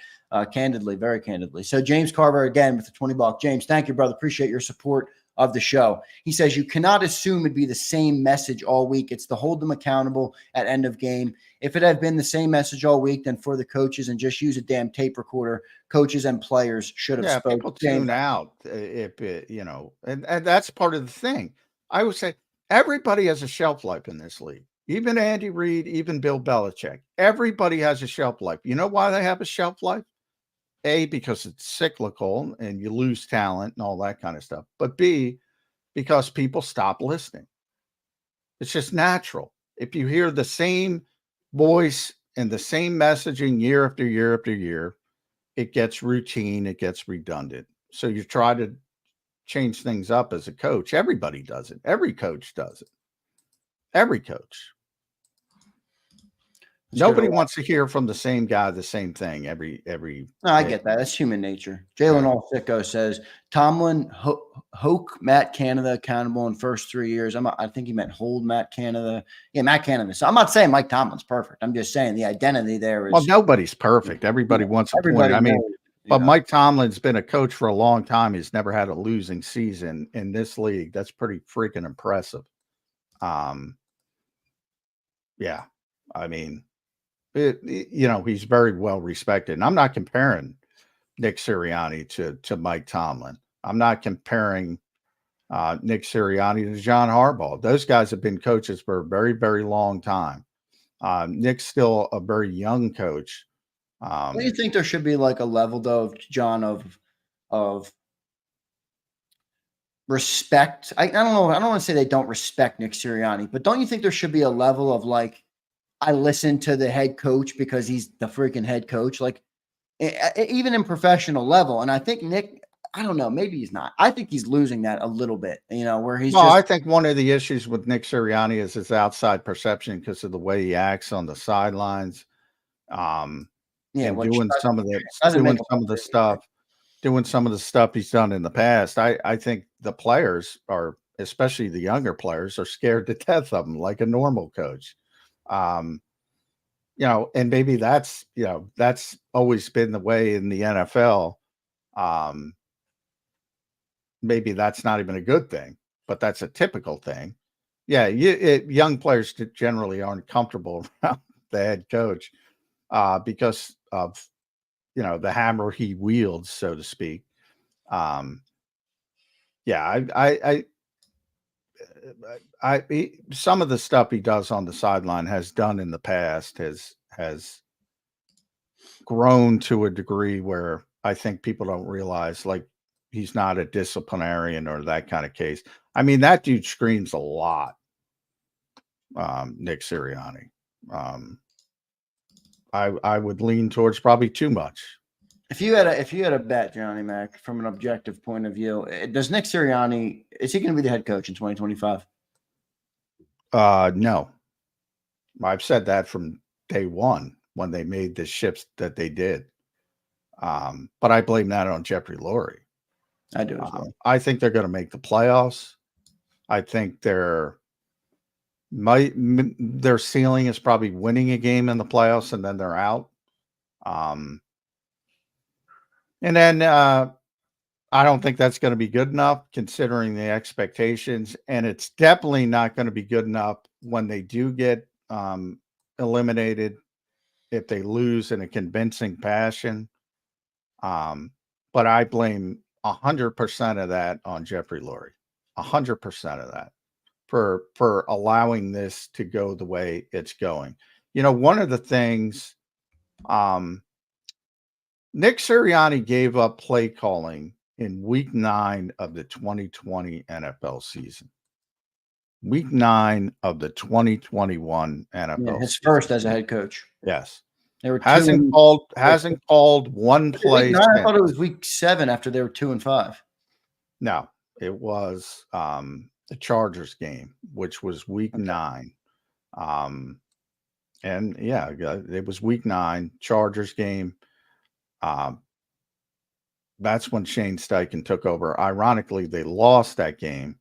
candidly, very candidly. So James Carver again with the $20. James, thank you, brother. Appreciate your support of the show. He says you cannot assume it'd be the same message all week. It's to hold them accountable at end of game. If it had been the same message all week, then for the coaches and just use a damn tape recorder, coaches and players should have spoken. People tune out if it, and that's part of the thing. I would say everybody has a shelf life in this league. Even Andy Reid, even Bill Belichick. Everybody has a shelf life. You know why they have a shelf life? A, because it's cyclical and you lose talent and all that kind of stuff. But B, because people stop listening. It's just natural. If you hear the same voice and the same messaging year after year after year, it gets routine, it gets redundant. So you try to change things up as a coach. Everybody does it. Every coach does it. Every coach. Nobody wants to hear from the same guy the same thing every. No, I get that. That's human nature. Jalen All Sicko says Tomlin hoke Matt Canada accountable in first 3 years. I think he meant hold Matt Canada. Yeah, Matt Canada. So I'm not saying Mike Tomlin's perfect. I'm just saying the identity there is. Well, nobody's perfect. Everybody wants a point. I mean, but Mike Tomlin's been a coach for a long time. He's never had a losing season in this league. That's pretty freaking impressive. Yeah, I mean. He's very well respected. And I'm not comparing Nick Sirianni to Mike Tomlin. I'm not comparing Nick Sirianni to John Harbaugh. Those guys have been coaches for a very, very long time. Nick's still a very young coach. Do you think there should be like a level, though, John, of respect? I don't know. I don't want to say they don't respect Nick Sirianni, but don't you think there should be a level of like, I listen to the head coach because he's the freaking head coach, like even in professional level. And I think Nick, I don't know, maybe he's not. I think he's losing that a little bit, where he's I think one of the issues with Nick Sirianni is his outside perception because of the way he acts on the sidelines. Doing some of the stuff he's done in the past. I think the players are, especially the younger players, are scared to death of him like a normal coach. And maybe that's always been the way in the NFL. Maybe that's not even a good thing, but that's a typical thing. Yeah. Young players generally aren't comfortable around the head coach, because of, the hammer he wields, so to speak. Some of the stuff he does on the sideline has done in the past has grown to a degree where I think people don't realize, like, he's not a disciplinarian or that kind of case. I mean, that dude screams a lot. Nick Sirianni. I would lean towards probably too much. If you had a bet, Johnny Mac, from an objective point of view, does Nick Sirianni, is he going to be the head coach in 2025? No. I've said that from day one when they made the shifts that they did. But I blame that on Jeffrey Lurie. I do as well. I think they're going to make the playoffs. I think their ceiling is probably winning a game in the playoffs and then they're out. And then I don't think that's going to be good enough considering the expectations. And it's definitely not going to be good enough when they do get eliminated, if they lose in a convincing fashion. But I blame 100% of that on Jeffrey Lurie. 100% of that for allowing this to go the way it's going. One of the things Nick Sirianni gave up play calling in week 9 of the 2020 NFL season. Week 9 of the 2021 NFL his season. First as a head coach. Yes. They were hasn't called one play. I thought it was week 7 after they were 2-5. No, it was the Chargers game, which was week 9. And yeah, it was week 9 Chargers game. That's when Shane Steichen took over. Ironically, they lost that game,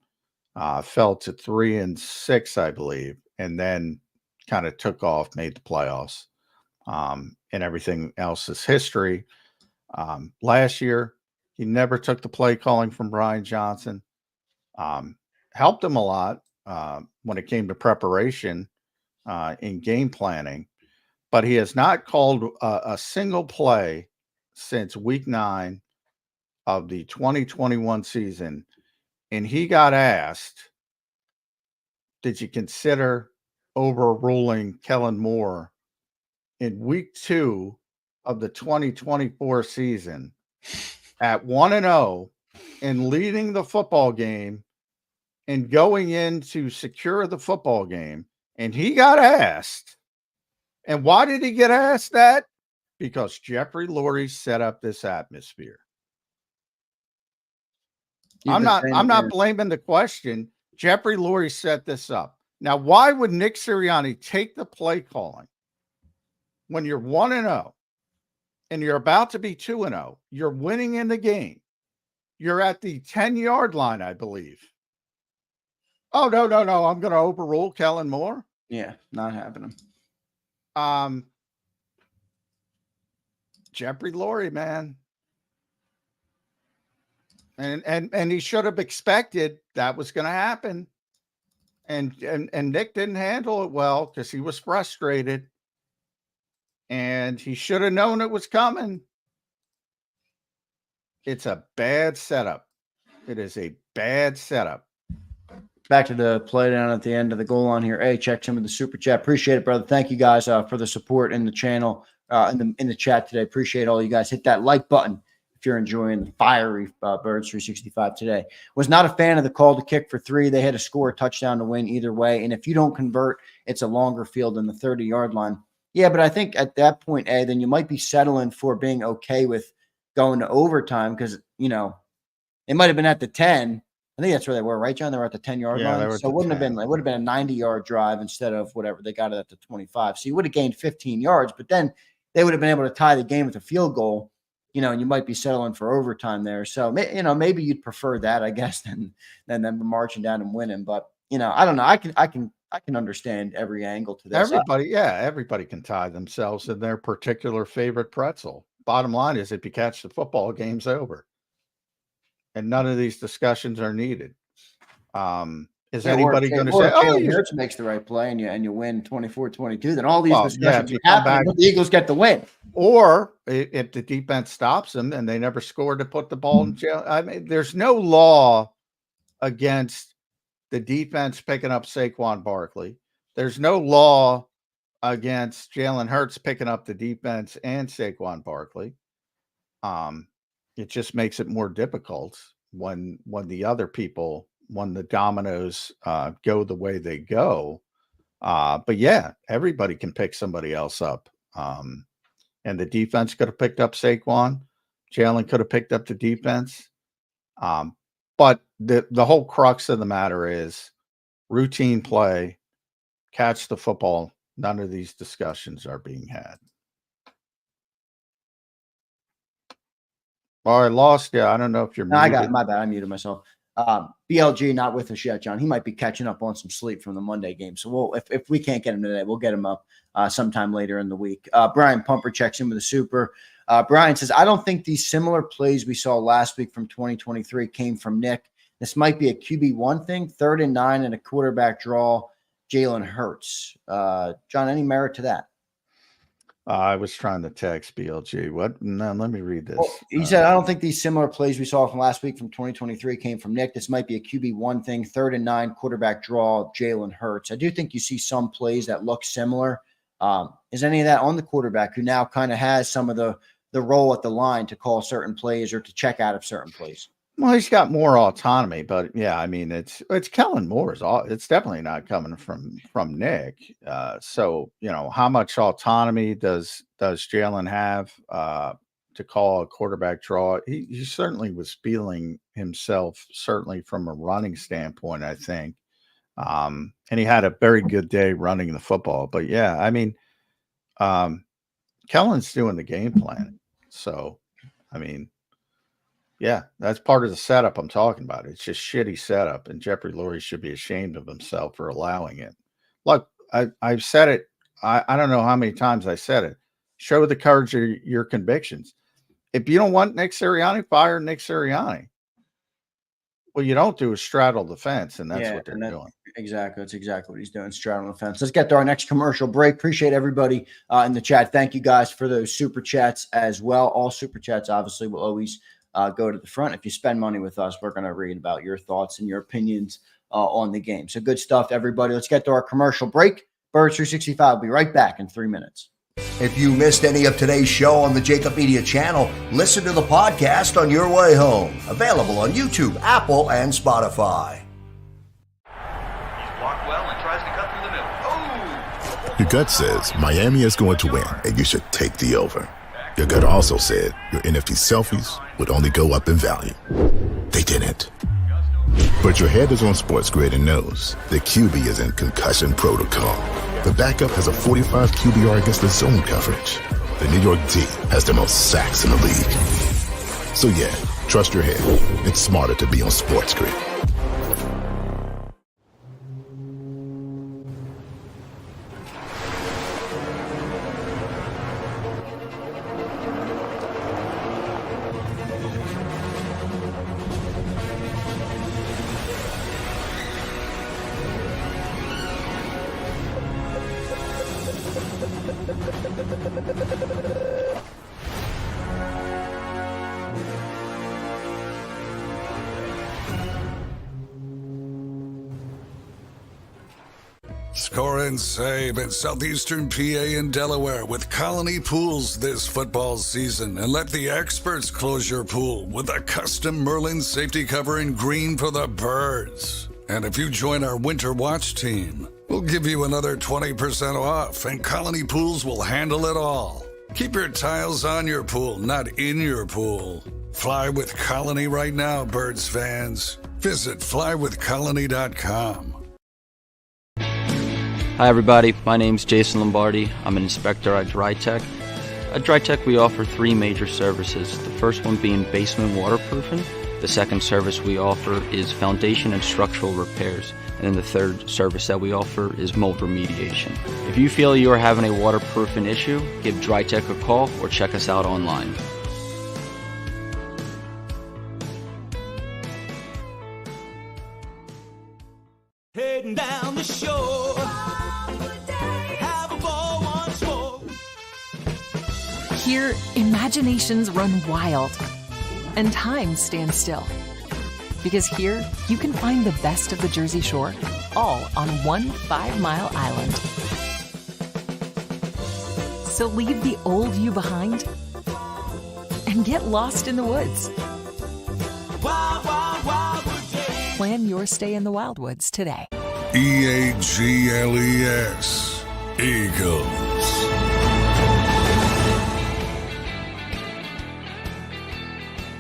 fell to 3-6, I believe, and then kind of took off, made the playoffs, and everything else is history. Last year, he never took the play calling from Brian Johnson. Helped him a lot when it came to preparation in game planning, but he has not called a single play since week 9 of the 2021 season. And he got asked, did you consider overruling Kellen Moore in week 2 of the 2024 season at 1-0 and leading the football game and going in to secure the football game, and he got asked. And why did he get asked that? Because Jeffrey Lurie set up this atmosphere. I'm not blaming the question. Jeffrey Lurie set this up. Now, why would Nick Sirianni take the play calling when you're 1-0 and you're about to be 2-0? You're winning in the game. You're at the 10-yard line, I believe. Oh, no. I'm going to overrule Kellen Moore. Yeah, not happening. Jeffrey Lurie, man. And he should have expected that was going to happen. And Nick didn't handle it well because he was frustrated. And he should have known it was coming. It's a bad setup. It is a bad setup. Back to the play down at the end of the goal line here. Hey, check some of the super chat. Appreciate it, brother. Thank you guys for the support in the channel, in the chat today. Appreciate all you guys. Hit that like button if you're enjoying the fiery Birds 365 today. Was not a fan of the call to kick for 3. They had to score a touchdown to win either way. And if you don't convert, it's a longer field than the 30-yard line. Yeah, but I think at that point, then you might be settling for being okay with going to overtime because, you know, it might have been at the 10. I think that's where they were, right, John? They were at the 10-yard line. So it would have been a 90-yard drive instead of whatever. They got it at the 25. So you would have gained 15 yards, but then they would have been able to tie the game with a field goal, you know, and you might be settling for overtime there. So, you know, maybe you'd prefer that, I guess, than them marching down and winning. But, you know, I don't know. I can understand every angle to this. Everybody can tie themselves in their particular favorite pretzel. Bottom line is if you catch the football, game's over. And none of these discussions are needed. Is anybody going to say, "Oh, Hurts makes the right play and you win 24-22"? Then all these discussions happen, but the Eagles get the win. Or if the defense stops them and they never score to put the ball in jail. I mean, there's no law against the defense picking up Saquon Barkley. There's no law against Jalen Hurts picking up the defense and Saquon Barkley. It just makes it more difficult when the other people, when the dominoes go the way they go. But yeah, everybody can pick somebody else up. And the defense could have picked up Saquon. Jaylen could have picked up the defense. But the whole crux of the matter is routine play, catch the football. None of these discussions are being had. Oh, I lost you. I don't know if you're muted. I got it. My bad. I muted myself. BLG not with us yet, John. He might be catching up on some sleep from the Monday game. So if we can't get him today, we'll get him up sometime later in the week. Brian Pumper checks in with a super. Brian says, I don't think these similar plays we saw last week from 2023 came from Nick. This might be a QB1 thing, 3rd and 9 and a quarterback draw, Jalen Hurts. John, any merit to that? I was trying to text BLG. What? No, let me read this. Well, he said, I don't think these similar plays we saw from last week from 2023 came from Nick. This might be a QB1 thing, 3rd and 9, quarterback draw, Jalen Hurts. I do think you see some plays that look similar. Is any of that on the quarterback who now kind of has some of the role at the line to call certain plays or to check out of certain plays? Well, he's got more autonomy, but yeah, I mean, it's Kellen Moore's. It's definitely not coming from Nick. So, you know, how much autonomy does Jaylen have to call a quarterback draw? He certainly was feeling himself, certainly from a running standpoint, I think. And he had a very good day running the football. But yeah, I mean, Kellen's doing the game plan. So, I mean, yeah, that's part of the setup I'm talking about. It's just shitty setup, and Jeffrey Lurie should be ashamed of himself for allowing it. Look, I've said it. I don't know how many times I said it. Show the courage of your convictions. If you don't want Nick Sirianni, fire Nick Sirianni. What you don't do is straddle the fence, and that's what they're doing. Exactly. That's exactly what he's doing, straddling the fence. Let's get to our next commercial break. Appreciate everybody in the chat. Thank you guys for those super chats as well. All super chats, obviously, will always go to the front. If you spend money with us, we're going to read about your thoughts and your opinions on the game. So good stuff, everybody. Let's get to our commercial break. Birds 365 will be right back in 3 minutes. If you missed any of today's show on the JAKIB Media channel, listen to the podcast on your way home. Available on YouTube, Apple, and Spotify. Your gut says Miami is going to win, and you should take the over. Your gut also said your NFT selfies would only go up in value. They didn't. But your head is on Sports Grid and knows the QB is in concussion protocol. The backup has a 45 QBR against the zone coverage. The New York D has the most sacks in the league. So yeah, trust your head. It's smarter to be on Sports Grid. Score and save in Southeastern PA and Delaware with Colony Pools this football season, and let the experts close your pool with a custom Merlin safety cover in green for the birds. And if you join our Winter Watch team, we'll give you another 20% off, and Colony Pools will handle it all. Keep your tiles on your pool, not in your pool. Fly with Colony right now, Birds fans. Visit flywithcolony.com. Hi everybody, my name's Jason Lombardi. I'm an inspector at DryTech. At DryTech we offer 3 major services, the first one being basement waterproofing. The second service we offer is foundation and structural repairs. And then the third service that we offer is mold remediation. If you feel you are having a waterproofing issue, give DryTech a call or check us out online. Heading down the shore. Have a ball once more. Here, imaginations run wild and time stands still. Because here, you can find the best of the Jersey Shore, all on one 5-mile island. So leave the old you behind and get lost in the woods. Wild, wild, wildwood day. Plan your stay in the Wildwoods today. EAGLES, Eagles.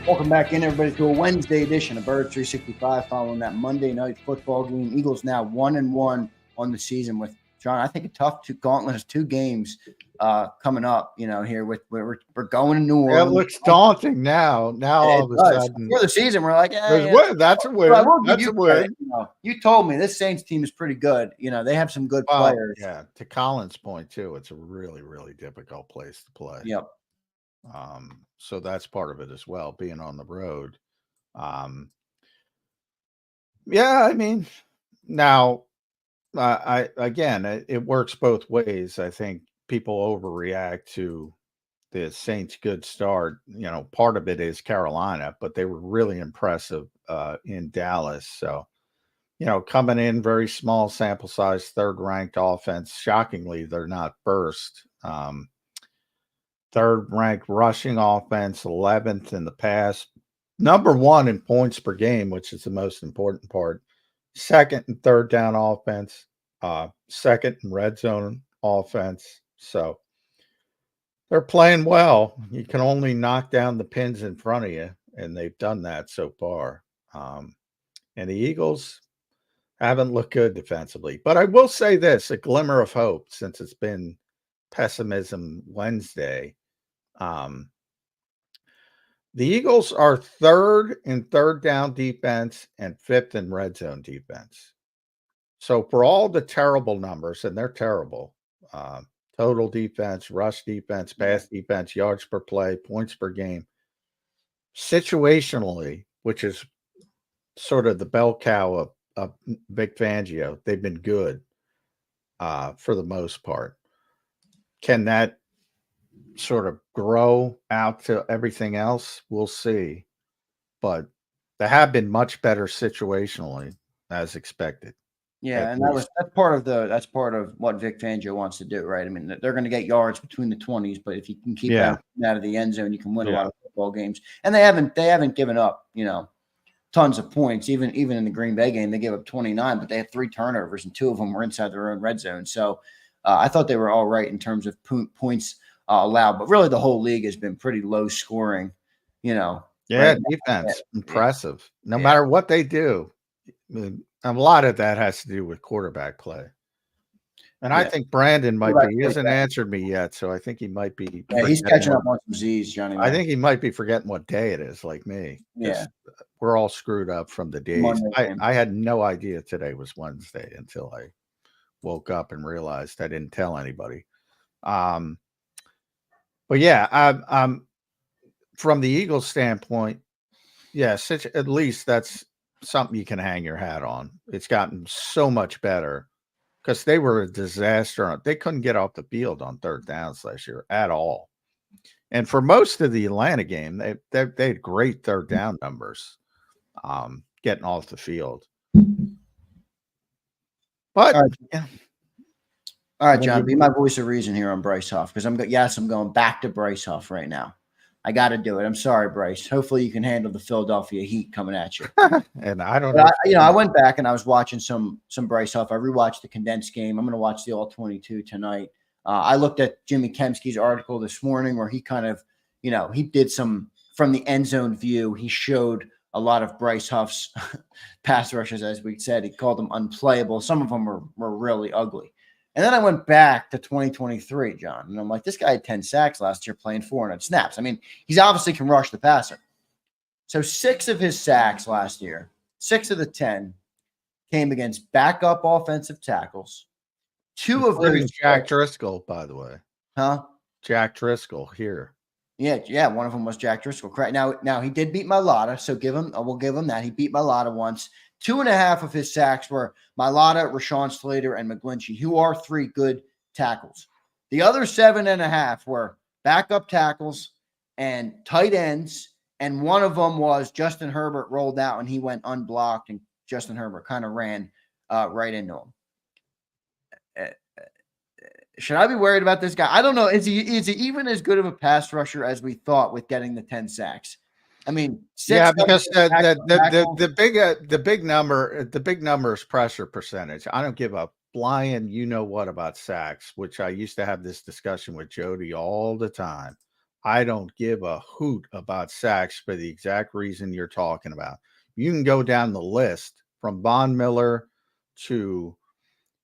Welcome back in, everybody, to a Wednesday edition of Bird 365 following that Monday night football game. Eagles now 1-1 on the season with, John, I think a tough gauntlet of 2 games coming up, here with we're going to New Orleans. It looks daunting now. Now all of a sudden. For the season, we're like, that's a win. That's a win. You told me this Saints team is pretty good. They have some good players. Yeah, to Colin's point, too, it's a really, really difficult place to play. Yep. So that's part of it as well, being on the road. Yeah, I mean, now, it works both ways. I think people overreact to the Saints' good start. Part of it is Carolina, but they were really impressive in Dallas. So, coming in very small sample size, 3rd-ranked offense. Shockingly, they're not first. 3rd-ranked rushing offense, 11th in the pass, number 1 in points per game, which is the most important part. 2nd and 3rd down offense, 2nd in red zone offense. So they're playing well. You can only knock down the pins in front of you, and they've done that so far. And the Eagles haven't looked good defensively. But I will say this, a glimmer of hope, since it's been Pessimism Wednesday. The Eagles are 3rd in 3rd down defense and 5th in red zone defense. So for all the terrible numbers, and they're terrible, total defense, rush defense, pass defense, yards per play, points per game, situationally, which is sort of the bell cow of Vic Fangio, they've been good for the most part. Can that sort of grow out to everything else? We'll see. But they have been much better situationally as expected. Yeah, and that's part of what Vic Fangio wants to do, right? I mean, they're going to get yards between the 20s, but if you can keep them out of the end zone, you can win a lot of football games. And they haven't given up, tons of points. Even in the Green Bay game, they gave up 29, but they had 3 turnovers and 2 of them were inside their own red zone. So I thought they were all right in terms of points allowed, but really the whole league has been pretty low scoring. Yeah, right defense now. impressive. No matter what they do, a lot of that has to do with quarterback play. And I think Brandon might be. He hasn't answered me yet, so I think he might be. Yeah, he's catching up on some Z's, Johnny. I think he might be forgetting what day it is, like me. Yeah, we're all screwed up from the days. I had no idea today was Wednesday until I woke up and realized I didn't tell anybody. But yeah, I'm from the Eagles standpoint. Yes, at least that's something you can hang your hat on. It's gotten so much better. Because they were a disaster. They couldn't get off the field on third downs last year at all. And for most of the Atlanta game, they had great third down numbers getting off the field. But all right, John, be my voice of reason here on Bryce Huff, because I'm going back to Bryce Huff right now. I got to do it. I'm sorry, Bryce. Hopefully you can handle the Philadelphia Heat coming at you. And I don't know. I went back and I was watching some Bryce Huff. I rewatched the condensed game. I'm going to watch the all 22 tonight. I looked at Jimmy Kempski's article this morning where he kind of, he did some from the end zone view. He showed a lot of Bryce Huff's pass rushes, as we said. He called them unplayable. Some of them were really ugly. And then I went back to 2023, John, and I'm like, this guy had 10 sacks last year playing 400 snaps. I mean, he's obviously can rush the passer. So 6 of his sacks last year, 6 of the 10 came against backup offensive tackles. 2 of those Jack Driscoll, by the way. Huh? Jack Driscoll here. Yeah, one of them was Jack Driscoll. Correct. Now he did beat Mailata, so we'll give him that. He beat Mailata once. 2.5 of his sacks were Mailata, Rashawn Slater, and McGlinchey, who are 3 good tackles. The other 7.5 were backup tackles and tight ends, and one of them was Justin Herbert rolled out and he went unblocked, and Justin Herbert kind of ran right into him. Should I be worried about this guy? I don't know. Is he even as good of a pass rusher as we thought with getting the 10 sacks? I mean, because the big number is pressure percentage. I don't give a flying what about sacks, which I used to have this discussion with Jody all the time. I don't give a hoot about sacks for the exact reason you're talking about. You can go down the list from Von Miller to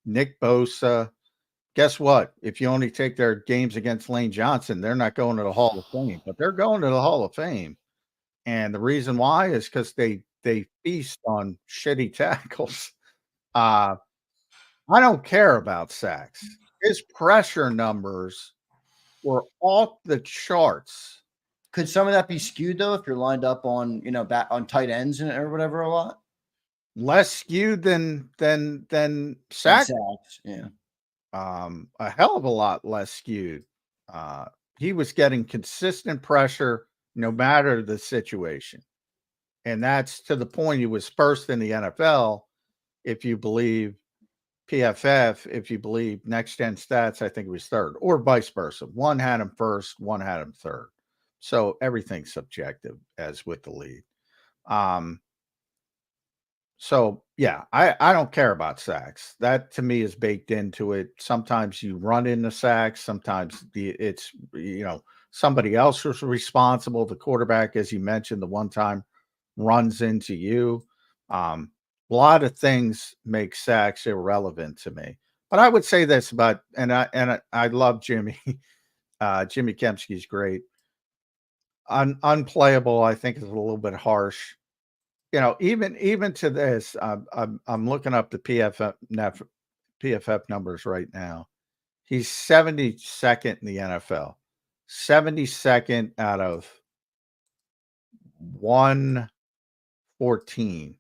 Nick Bosa. Guess what? If you only take their games against Lane Johnson, they're not going to the Hall of Fame, but they're going to the Hall of Fame. And the reason why is because they feast on shitty tackles. I don't care about sacks. His pressure numbers were off the charts. Could some of that be skewed though if you're lined up on back on tight ends or whatever a lot? Less skewed than sacks. Yeah. A hell of a lot less skewed. He was getting consistent pressure no matter the situation. And that's to the point he was first in the NFL. If you believe PFF, if you believe Next Gen Stats, I think he was third, or vice versa. One had him first, one had him third. So everything's subjective as with the lead. So yeah, I don't care about sacks. That to me is baked into it. Sometimes you run into sacks. Sometimes it's somebody else was responsible. The quarterback, as you mentioned, the one time runs into you. A lot of things make sacks irrelevant to me. But I would say this about, and I love Jimmy. Jimmy Kempski's great. Unplayable, I think, is a little bit harsh. Even to this, I'm looking up the PFF numbers right now. He's 72nd in the NFL. 72nd out of 114.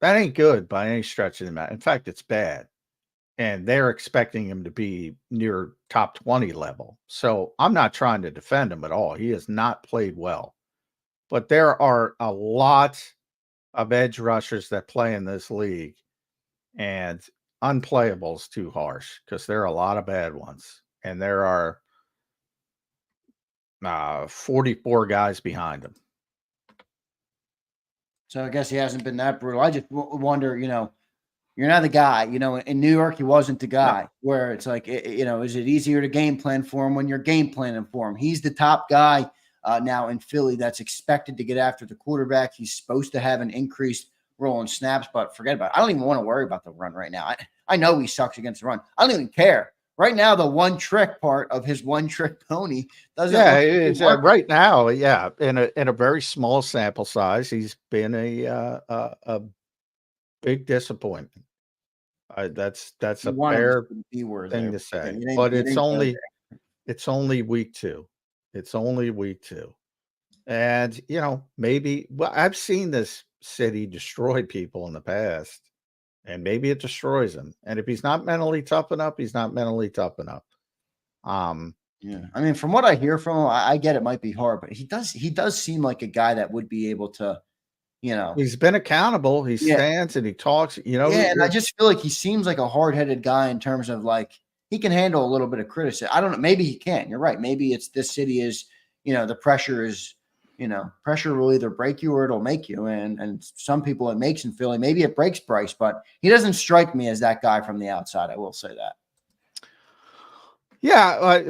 That ain't good by any stretch of the matter. In fact, it's bad. And they're expecting him to be near top 20 level. So I'm not trying to defend him at all. He has not played well. But there are a lot of edge rushers that play in this league. And unplayable is too harsh because there are a lot of bad ones. And there are 44 guys behind him. So I guess he hasn't been that brutal. I just wonder, You're not the guy. In New York, he wasn't the guy. Where it's like, is it easier to game plan for him when you're game planning for him? He's the top guy now in Philly that's expected to get after the quarterback. He's supposed to have an increased role in snaps, but forget about it. I don't even want to worry about the run right now. I know he sucks against the run. I don't even care. Right now, the one trick part of his one trick pony doesn't. Yeah, it's right now. Yeah, in a very small sample size, he's been a big disappointment. That's a fair thing to say. But it's only week 2. It's only week 2, and maybe. Well, I've seen this city destroy people in the past. And maybe it destroys him. And if he's not mentally tough enough, he's not mentally tough enough. Yeah. I mean, from what I hear from him, I get it might be hard, but he does seem like a guy that would be able to, He's been accountable. He stands and he talks, Yeah, and I just feel like he seems like a hard-headed guy in terms of like he can handle a little bit of criticism. I don't know. Maybe he can. You're right. Maybe it's this city is, the pressure is. Pressure will either break you or it'll make you. And some people it makes in Philly. Maybe it breaks Bryce, but he doesn't strike me as that guy from the outside. I will say that. Yeah.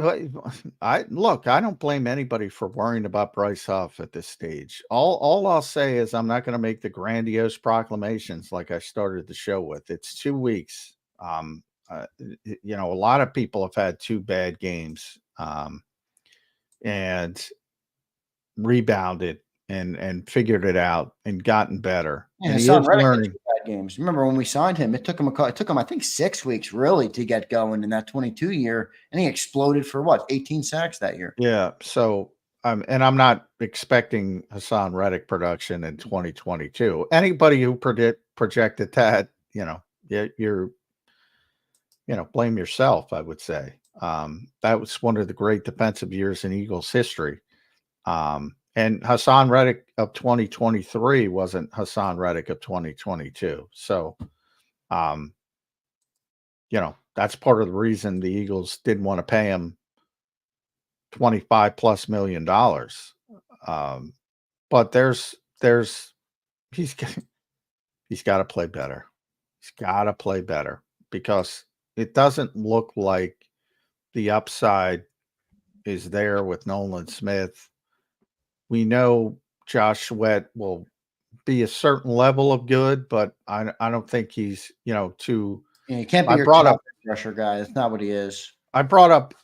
I don't blame anybody for worrying about Bryce Huff at this stage. All I'll say is I'm not going to make the grandiose proclamations like I started the show with. It's 2 weeks. A lot of people have had 2 bad games and rebounded and figured it out and gotten better. Yeah, and he is learning bad games. Remember when we signed him, it took him I think 6 weeks really to get going in that 22 year, and he exploded for 18 sacks that year. Yeah. So and I'm not expecting Hassan Reddick production in 2022. Anybody who projected that, you're blame yourself, I would say. That was one of the great defensive years in Eagles history. And Hassan Reddick of 2023 wasn't Hassan Reddick of 2022. So, that's part of the reason the Eagles didn't want to pay him $25+ million. But he's got to play better. He's got to play better because it doesn't look like the upside is there with Nolan Smith. We know Josh Sweat will be a certain level of good, but I don't think he's, too. Yeah, he can't be your top pressure guy. That's not what he is. I brought up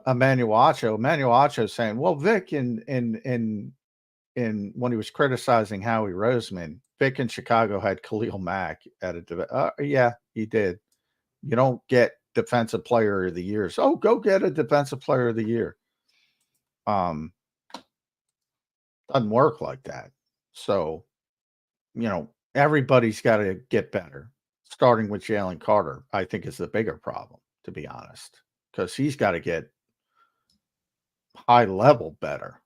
Emmanuel Acho. Emmanuel Acho saying, well, Vic in when he was criticizing Howie Roseman, Vic in Chicago had Khalil Mack at yeah, he did. You don't get defensive player of the year. So go get a defensive player of the year. Doesn't work like that. So, everybody's got to get better, starting with Jalen Carter, I think is the bigger problem, to be honest, because he's got to get high level better.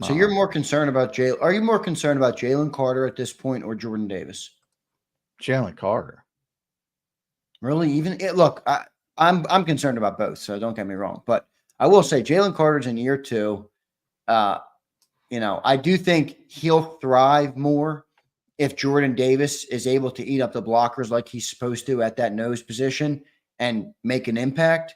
So you're more concerned about Jalen. Are you more concerned about Jalen Carter at this point or Jordan Davis? Jalen Carter. Really? Look, I'm concerned about both, so don't get me wrong. But I will say Jalen Carter's in year 2. I do think he'll thrive more if Jordan Davis is able to eat up the blockers like he's supposed to at that nose position and make an impact.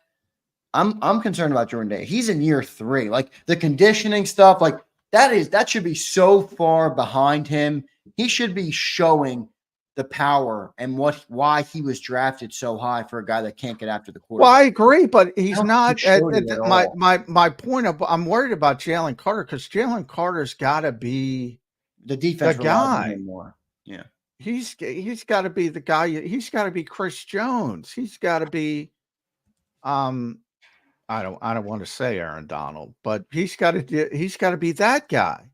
I'm concerned about Jordan Davis. He's in year 3. Like the conditioning stuff, like that should be so far behind him. He should be showing the power and why he was drafted so high for a guy that can't get after the quarterback. Well, I agree, but he's not. My point of I'm worried about Jalen Carter because Jalen Carter's got to be the defense guy more. Yeah, he's got to be the guy. He's got to be Chris Jones. He's got to be. I don't want to say Aaron Donald, but he's got to be that guy.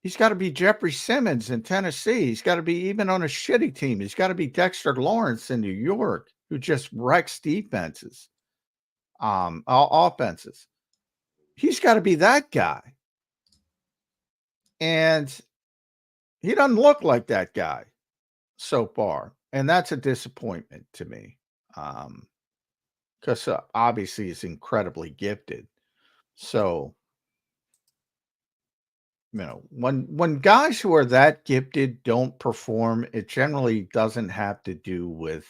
He's got to be Jeffrey Simmons in Tennessee. He's got to be even on a shitty team. He's got to be Dexter Lawrence in New York, who just wrecks defenses, offenses. He's got to be that guy. And he doesn't look like that guy so far. And that's a disappointment to me. Because obviously he's incredibly gifted. So when guys who are that gifted don't perform, it generally doesn't have to do with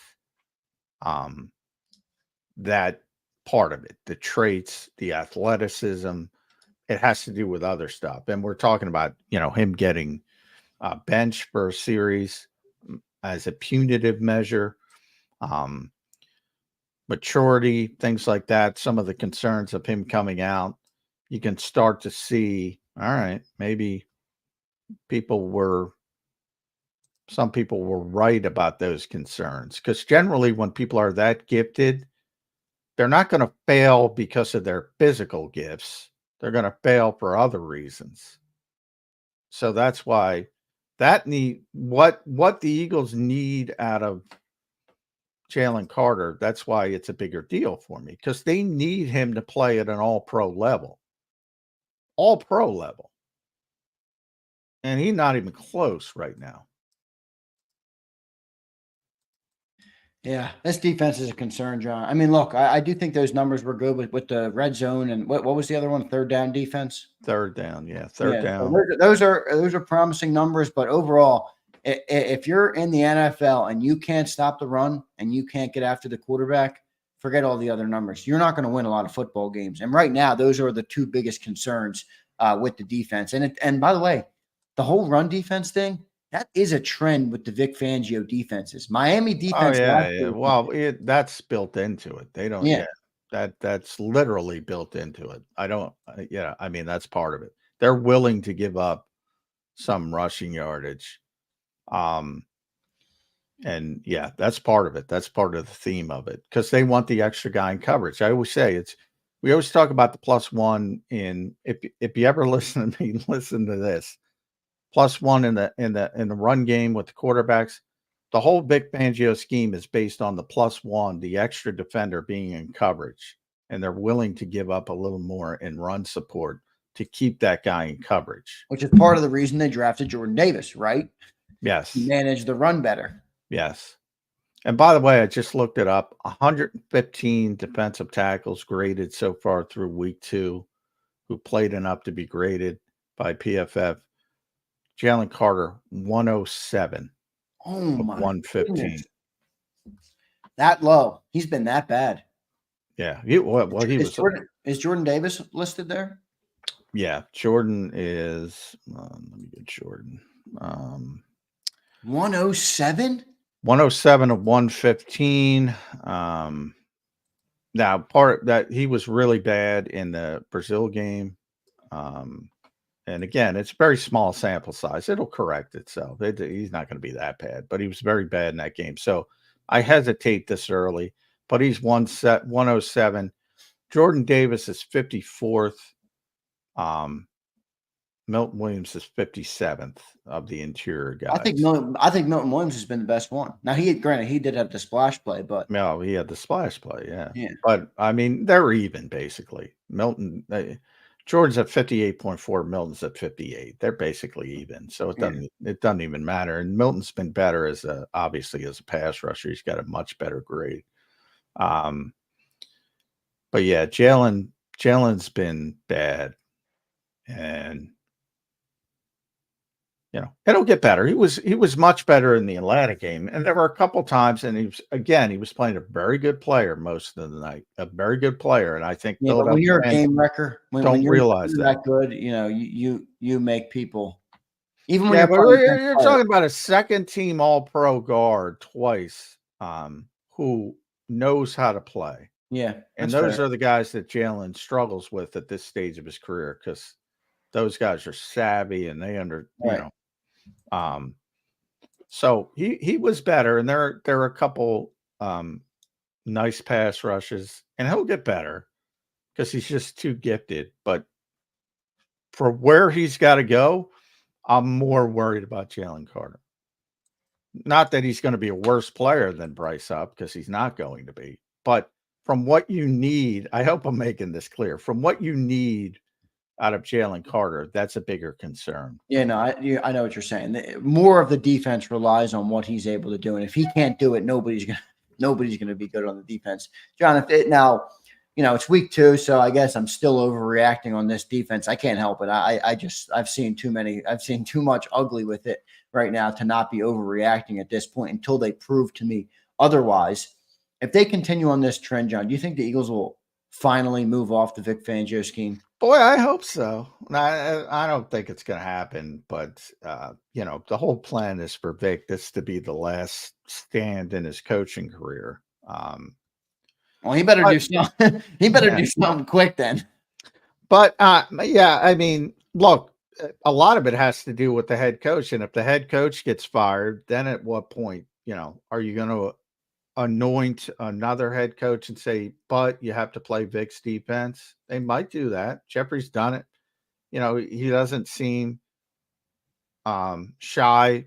that part of it, the traits, the athleticism. It has to do with other stuff. And we're talking about, him getting benched for a series as a punitive measure, maturity, things like that. Some of the concerns of him coming out, you can start to see, all right, maybe some people were right about those concerns. Because generally when people are that gifted, they're not going to fail because of their physical gifts. They're going to fail for other reasons. So that's why what the Eagles need out of Jalen Carter, that's why it's a bigger deal for me, because they need him to play at an all-pro level. All-pro level. And he's not even close right now. Yeah, this defense is a concern, John. I mean, look, I do think those numbers were good with the red zone and what was the other one? Third down defense. Third down, yeah, third down. Those are promising numbers, but overall, if you're in the NFL and you can't stop the run and you can't get after the quarterback, forget all the other numbers. You're not going to win a lot of football games. And right now, those are the two biggest concerns with the defense. And by the way, the whole run defense thing. That is a trend with the Vic Fangio defenses. Miami defense. Oh, yeah. Well, that's built into it. They don't. Yeah. That's literally built into it. I mean, that's part of it. They're willing to give up some rushing yardage. And yeah, that's part of it. That's part of the theme of it, because they want the extra guy in coverage. I always say we always talk about the +1 in, if you ever listen to me, listen to this. +1 in the run game with the quarterbacks. The whole Vic Fangio scheme is based on the +1, the extra defender being in coverage, and they're willing to give up a little more in run support to keep that guy in coverage. Which is part of the reason they drafted Jordan Davis, right? Yes. To manage the run better. Yes. And by the way, I just looked it up. 115 defensive tackles graded so far through week 2 who played enough to be graded by PFF. Jalen Carter, 107. Oh, my 115. Goodness. That low. He's been that bad. Yeah. Is Jordan Davis listed there? Yeah. Jordan is, let me get Jordan. 107? 107 of 115. Now, part that he was really bad in the Brazil game. And again, it's a very small sample size. It'll correct itself. He's not going to be that bad, but he was very bad in that game. So I hesitate this early, but he's 107. Jordan Davis is 54th. Milton Williams is 57th of the interior guys. I think Milton Williams has been the best one. Now, he did have the splash play, but no, he had the splash play, yeah. But I mean, they're even basically. Jordan's at 58.4, Milton's at 58. They're basically even. So it doesn't even matter. And Milton's been better obviously as a pass rusher. He's got a much better grade. But yeah, Jalen's been bad. And it'll get better. He was much better in the Atlanta game. And there were a couple times, and he was playing a very good player most of the night. A very good player. And I think when you're a game wrecker, when you're realize that good, you make people even when you're talking about a second team all-pro guard twice, who knows how to play. Yeah. And those are the guys that Jalen struggles with at this stage of his career, because those guys are savvy and they so he was better, and there are a couple nice pass rushes, and he'll get better because he's just too gifted. But for where he's got to go, I'm more worried about Jalen Carter. Not that he's going to be a worse player than Bryce Huff, because he's not going to be. But from what you need, I hope I'm making this clear. From what you need out of Jalen Carter, that's a bigger concern. Yeah, no, I know what you're saying. More of the defense relies on what he's able to do, and if he can't do it, nobody's gonna be good on the defense. John, it's week 2, so I guess I'm still overreacting on this defense. I can't help it. I've seen too much ugly with it right now to not be overreacting at this point until they prove to me otherwise. If they continue on this trend, John, do you think the Eagles will finally move off the Vic Fangio scheme? Boy, I hope so. I don't think it's going to happen, but the whole plan is for Vic this to be the last stand in his coaching career. Well, he better do something. He better do something quick then. But yeah, I mean, look, a lot of it has to do with the head coach, and if the head coach gets fired, then at what point, are you going to anoint another head coach and say, but you have to play Vic's defense? They might do that. Jeffrey's done it. He doesn't seem shy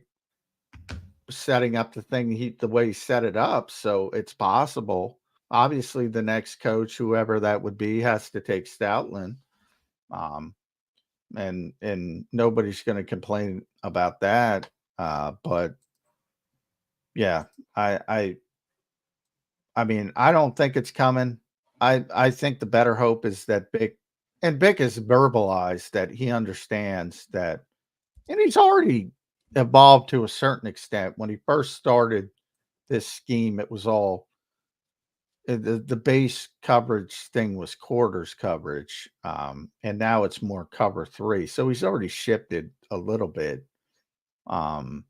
setting up the way he set it up. So it's possible. Obviously, the next coach, whoever that would be, has to take Stoutland. And nobody's going to complain about that. But yeah, I mean, I don't think it's coming. I think the better hope is that Vic has verbalized that he understands that, and he's already evolved to a certain extent. When he first started this scheme, it was all the base coverage thing was quarters coverage, and now it's more cover 3. So he's already shifted a little bit, and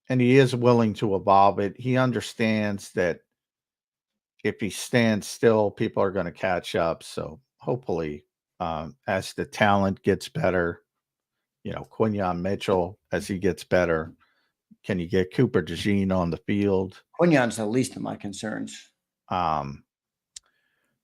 he is willing to evolve it. He understands that if he stands still, people are going to catch up. So hopefully, as the talent gets better, Quinyon Mitchell, as he gets better, can you get Cooper DeJean on the field? Quinyon's the least of my concerns. Yeah,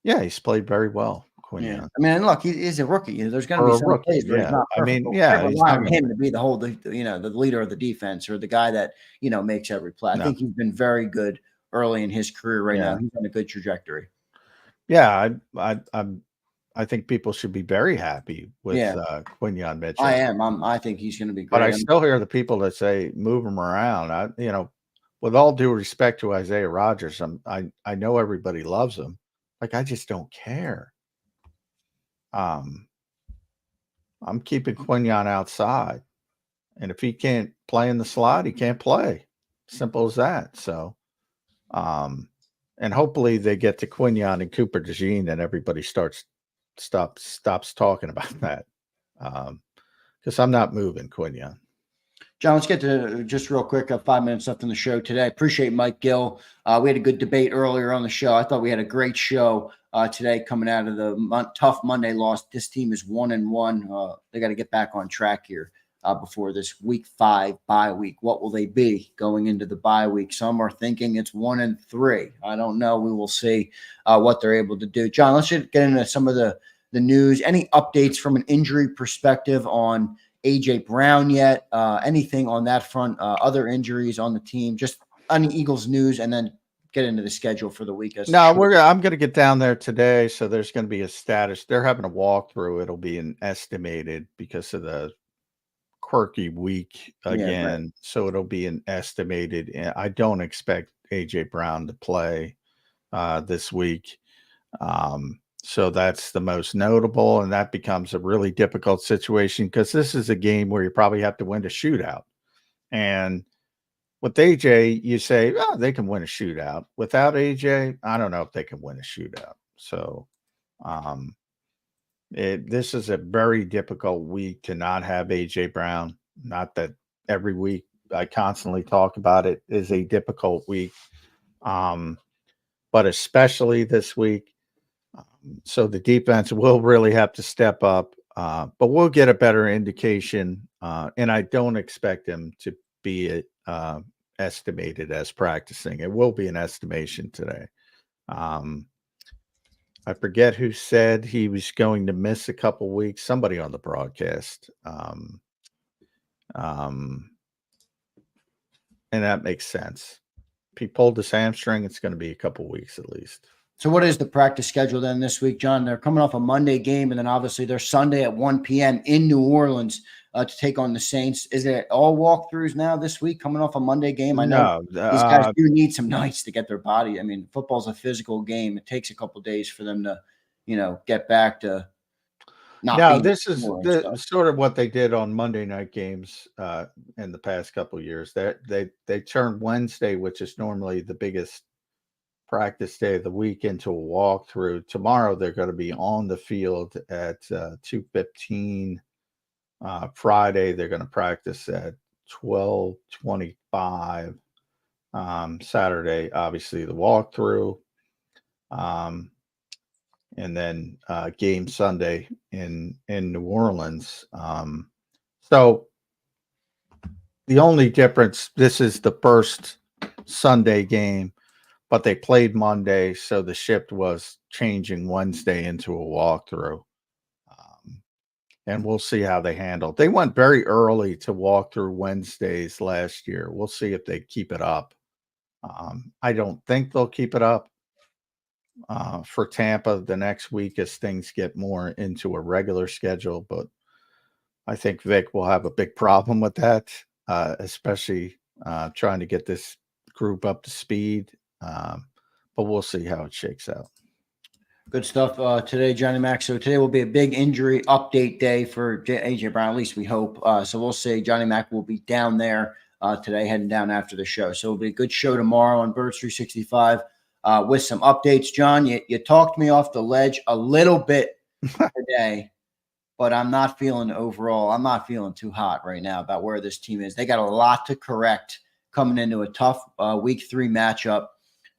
he's played very well. Quinyon. Yeah. I mean, look, he's a rookie. There's going to be some plays where he's not perfect. I mean, yeah, he's not him to be the leader of the defense or the guy that makes every play. I think he's been very good early in his career. Right now, he's on a good trajectory. Yeah, I think people should be very happy with Quinyon Mitchell. I am. I think he's going to be great. But I still hear the people that say move him around. With all due respect to Isaiah Rodgers, I know everybody loves him. Like, I just don't care. I'm keeping Quinyon outside, and if he can't play in the slot, he can't play. Simple as that. So, and hopefully they get to Quinyon and Cooper DeJean, and everybody stops talking about that. Because I'm not moving Quinyon. John, let's get to just real quick, 5 minutes left in the show today. I appreciate Mike Gill. We had a good debate earlier on the show. I thought we had a great show today coming out of the tough Monday loss. This team is 1-1. They got to get back on track here before this week 5 bye week. What will they be going into the bye week? Some are thinking it's 1-3. I don't know. We will see what they're able to do. John, let's just get into some of the news. Any updates from an injury perspective on A.J. Brown yet? Anything on that front? Other injuries on the team? Just any Eagles news, and then get into the schedule for the week. I'm going to get down there today, so there's going to be a status. They're having a walkthrough. It'll be an estimated because of the quirky week again. Yeah, right. So it'll be an estimated. I don't expect A.J. Brown to play this week. So that's the most notable, and that becomes a really difficult situation because this is a game where you probably have to win a shootout. And with AJ, you say, oh, they can win a shootout. Without AJ, I don't know if they can win a shootout. So this is a very difficult week to not have AJ Brown. Not that every week I constantly talk about it is a difficult week, but especially this week. So the defense will really have to step up, but we'll get a better indication. And I don't expect them to be estimated as practicing. It will be an estimation today. I forget who said he was going to miss a couple weeks. Somebody on the broadcast. And that makes sense. If he pulled his hamstring, it's going to be a couple weeks at least. So what is the practice schedule then this week, John? They're coming off a Monday game, and then obviously they're Sunday at 1 p.m. in New Orleans to take on the Saints. Is it all walkthroughs now this week coming off a Monday game? I know these guys do need some nights to get their body. I mean, football's a physical game. It takes a couple days for them to, get back to not. No, this is sort of what they did on Monday night games in the past couple of years. They turned Wednesday, which is normally the biggest practice day of the week, into a walkthrough. Tomorrow they're going to be on the field at 2:15. Friday they're going to practice at 12:25. Saturday, obviously the walkthrough, and then game Sunday in New Orleans. So the only difference, this is the first Sunday game, but they played Monday, so the shift was changing Wednesday into a walkthrough. And we'll see how they handle it. They went very early to walk through Wednesdays last year. We'll see if they keep it up. I don't think they'll keep it up for Tampa the next week as things get more into a regular schedule. But I think Vic will have a big problem with that, especially trying to get this group up to speed. But we'll see how it shakes out. Good stuff today, Johnny Mac. So today will be a big injury update day for AJ Brown. At least we hope. So we'll see. Johnny Mac will be down there today, heading down after the show. So it'll be a good show tomorrow on Birds 365 with some updates. John, you talked me off the ledge a little bit today, but I'm not feeling too hot right now about where this team is. They got a lot to correct coming into a tough week 3 matchup.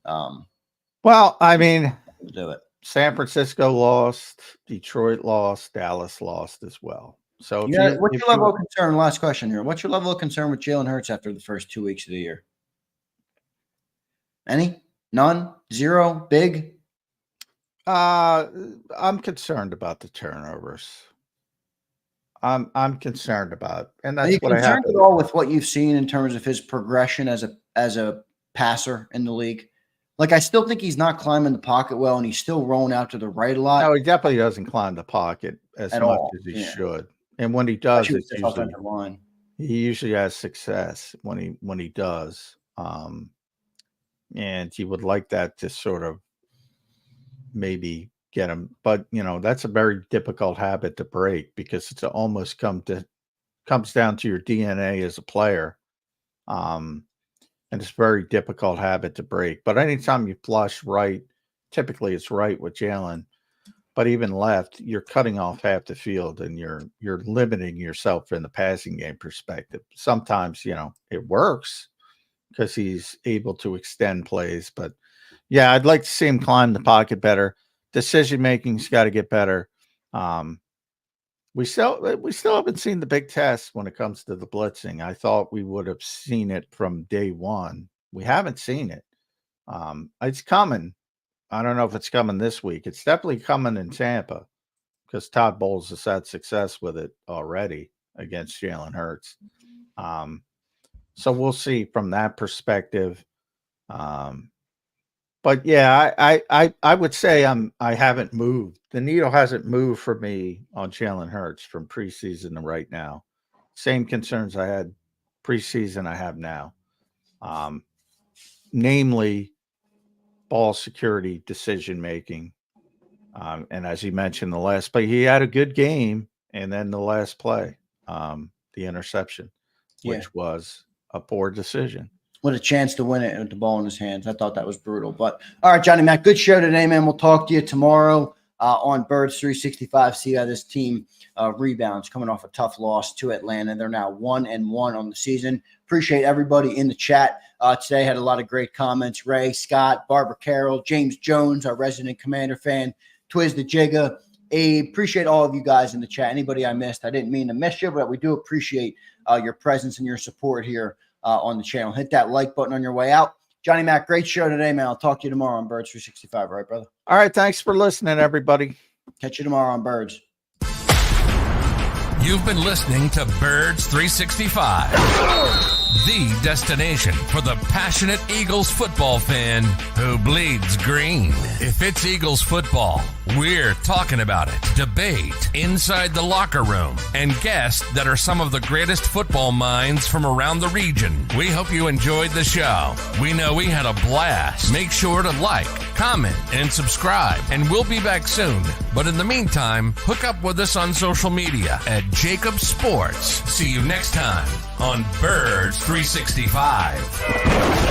Well, I mean, do it. San Francisco lost, Detroit lost, Dallas lost as well. So what's your level of concern? Last question here. What's your level of concern with Jalen Hurts after the first 2 weeks of the year? Any? None? Zero? Big? I'm concerned about the turnovers. I'm concerned about, and that's what I have. Are you concerned at all with what you've seen in terms of his progression as a passer in the league? Like, I still think he's not climbing the pocket well, and he's still rolling out to the right a lot. No, he definitely doesn't climb the pocket as much as he should. And when he does, it's usually, he usually has success when he does. And you would like that to sort of maybe get him, but that's a very difficult habit to break because it's almost comes down to your DNA as a player. And it's a very difficult habit to break. But anytime you flush right, typically it's right with Jaylen, but even left, you're cutting off half the field and you're limiting yourself in the passing game perspective. Sometimes, it works because he's able to extend plays. But yeah, I'd like to see him climb the pocket better. Decision-making's got to get better. We still haven't seen the big test when it comes to the blitzing. I thought we would have seen it from day one. We haven't seen it. It's coming. I don't know if it's coming this week. It's definitely coming in Tampa because Todd Bowles has had success with it already against Jalen Hurts. So we'll see from that perspective. But yeah, I would say I haven't moved. The needle hasn't moved for me on Jalen Hurts from preseason to right now. Same concerns I had preseason I have now. Namely ball security, decision making. And as he mentioned, the last play, he had a good game, and then the last play, the interception, which was a poor decision. What a chance to win it with the ball in his hands. I thought that was brutal. But all right, Johnny Mac, good show today, man. We'll talk to you tomorrow on Birds 365. See how this team rebounds coming off a tough loss to Atlanta. They're now 1-1 on the season. Appreciate everybody in the chat today. Had a lot of great comments. Ray, Scott, Barbara Carroll, James Jones, our resident Commander fan, Twiz the Jigga, Abe. Appreciate all of you guys in the chat. Anybody I missed, I didn't mean to miss you, but we do appreciate your presence and your support here on the channel. Hit that like button on your way out. Johnny Mac, great show today, man. I'll talk to you tomorrow on Birds 365. All right, brother? All right. Thanks for listening, everybody. Catch you tomorrow on Birds. You've been listening to Birds 365. the destination for the passionate Eagles football fan who bleeds green. If it's Eagles football, we're talking about it. Debate inside the locker room and guests that are some of the greatest football minds from around the region. We hope you enjoyed the show. We know we had a blast. Make sure to like, comment, and subscribe, and we'll be back soon. But in the meantime, hook up with us on social media at JAKIB Sports. See you next time on Birds 365.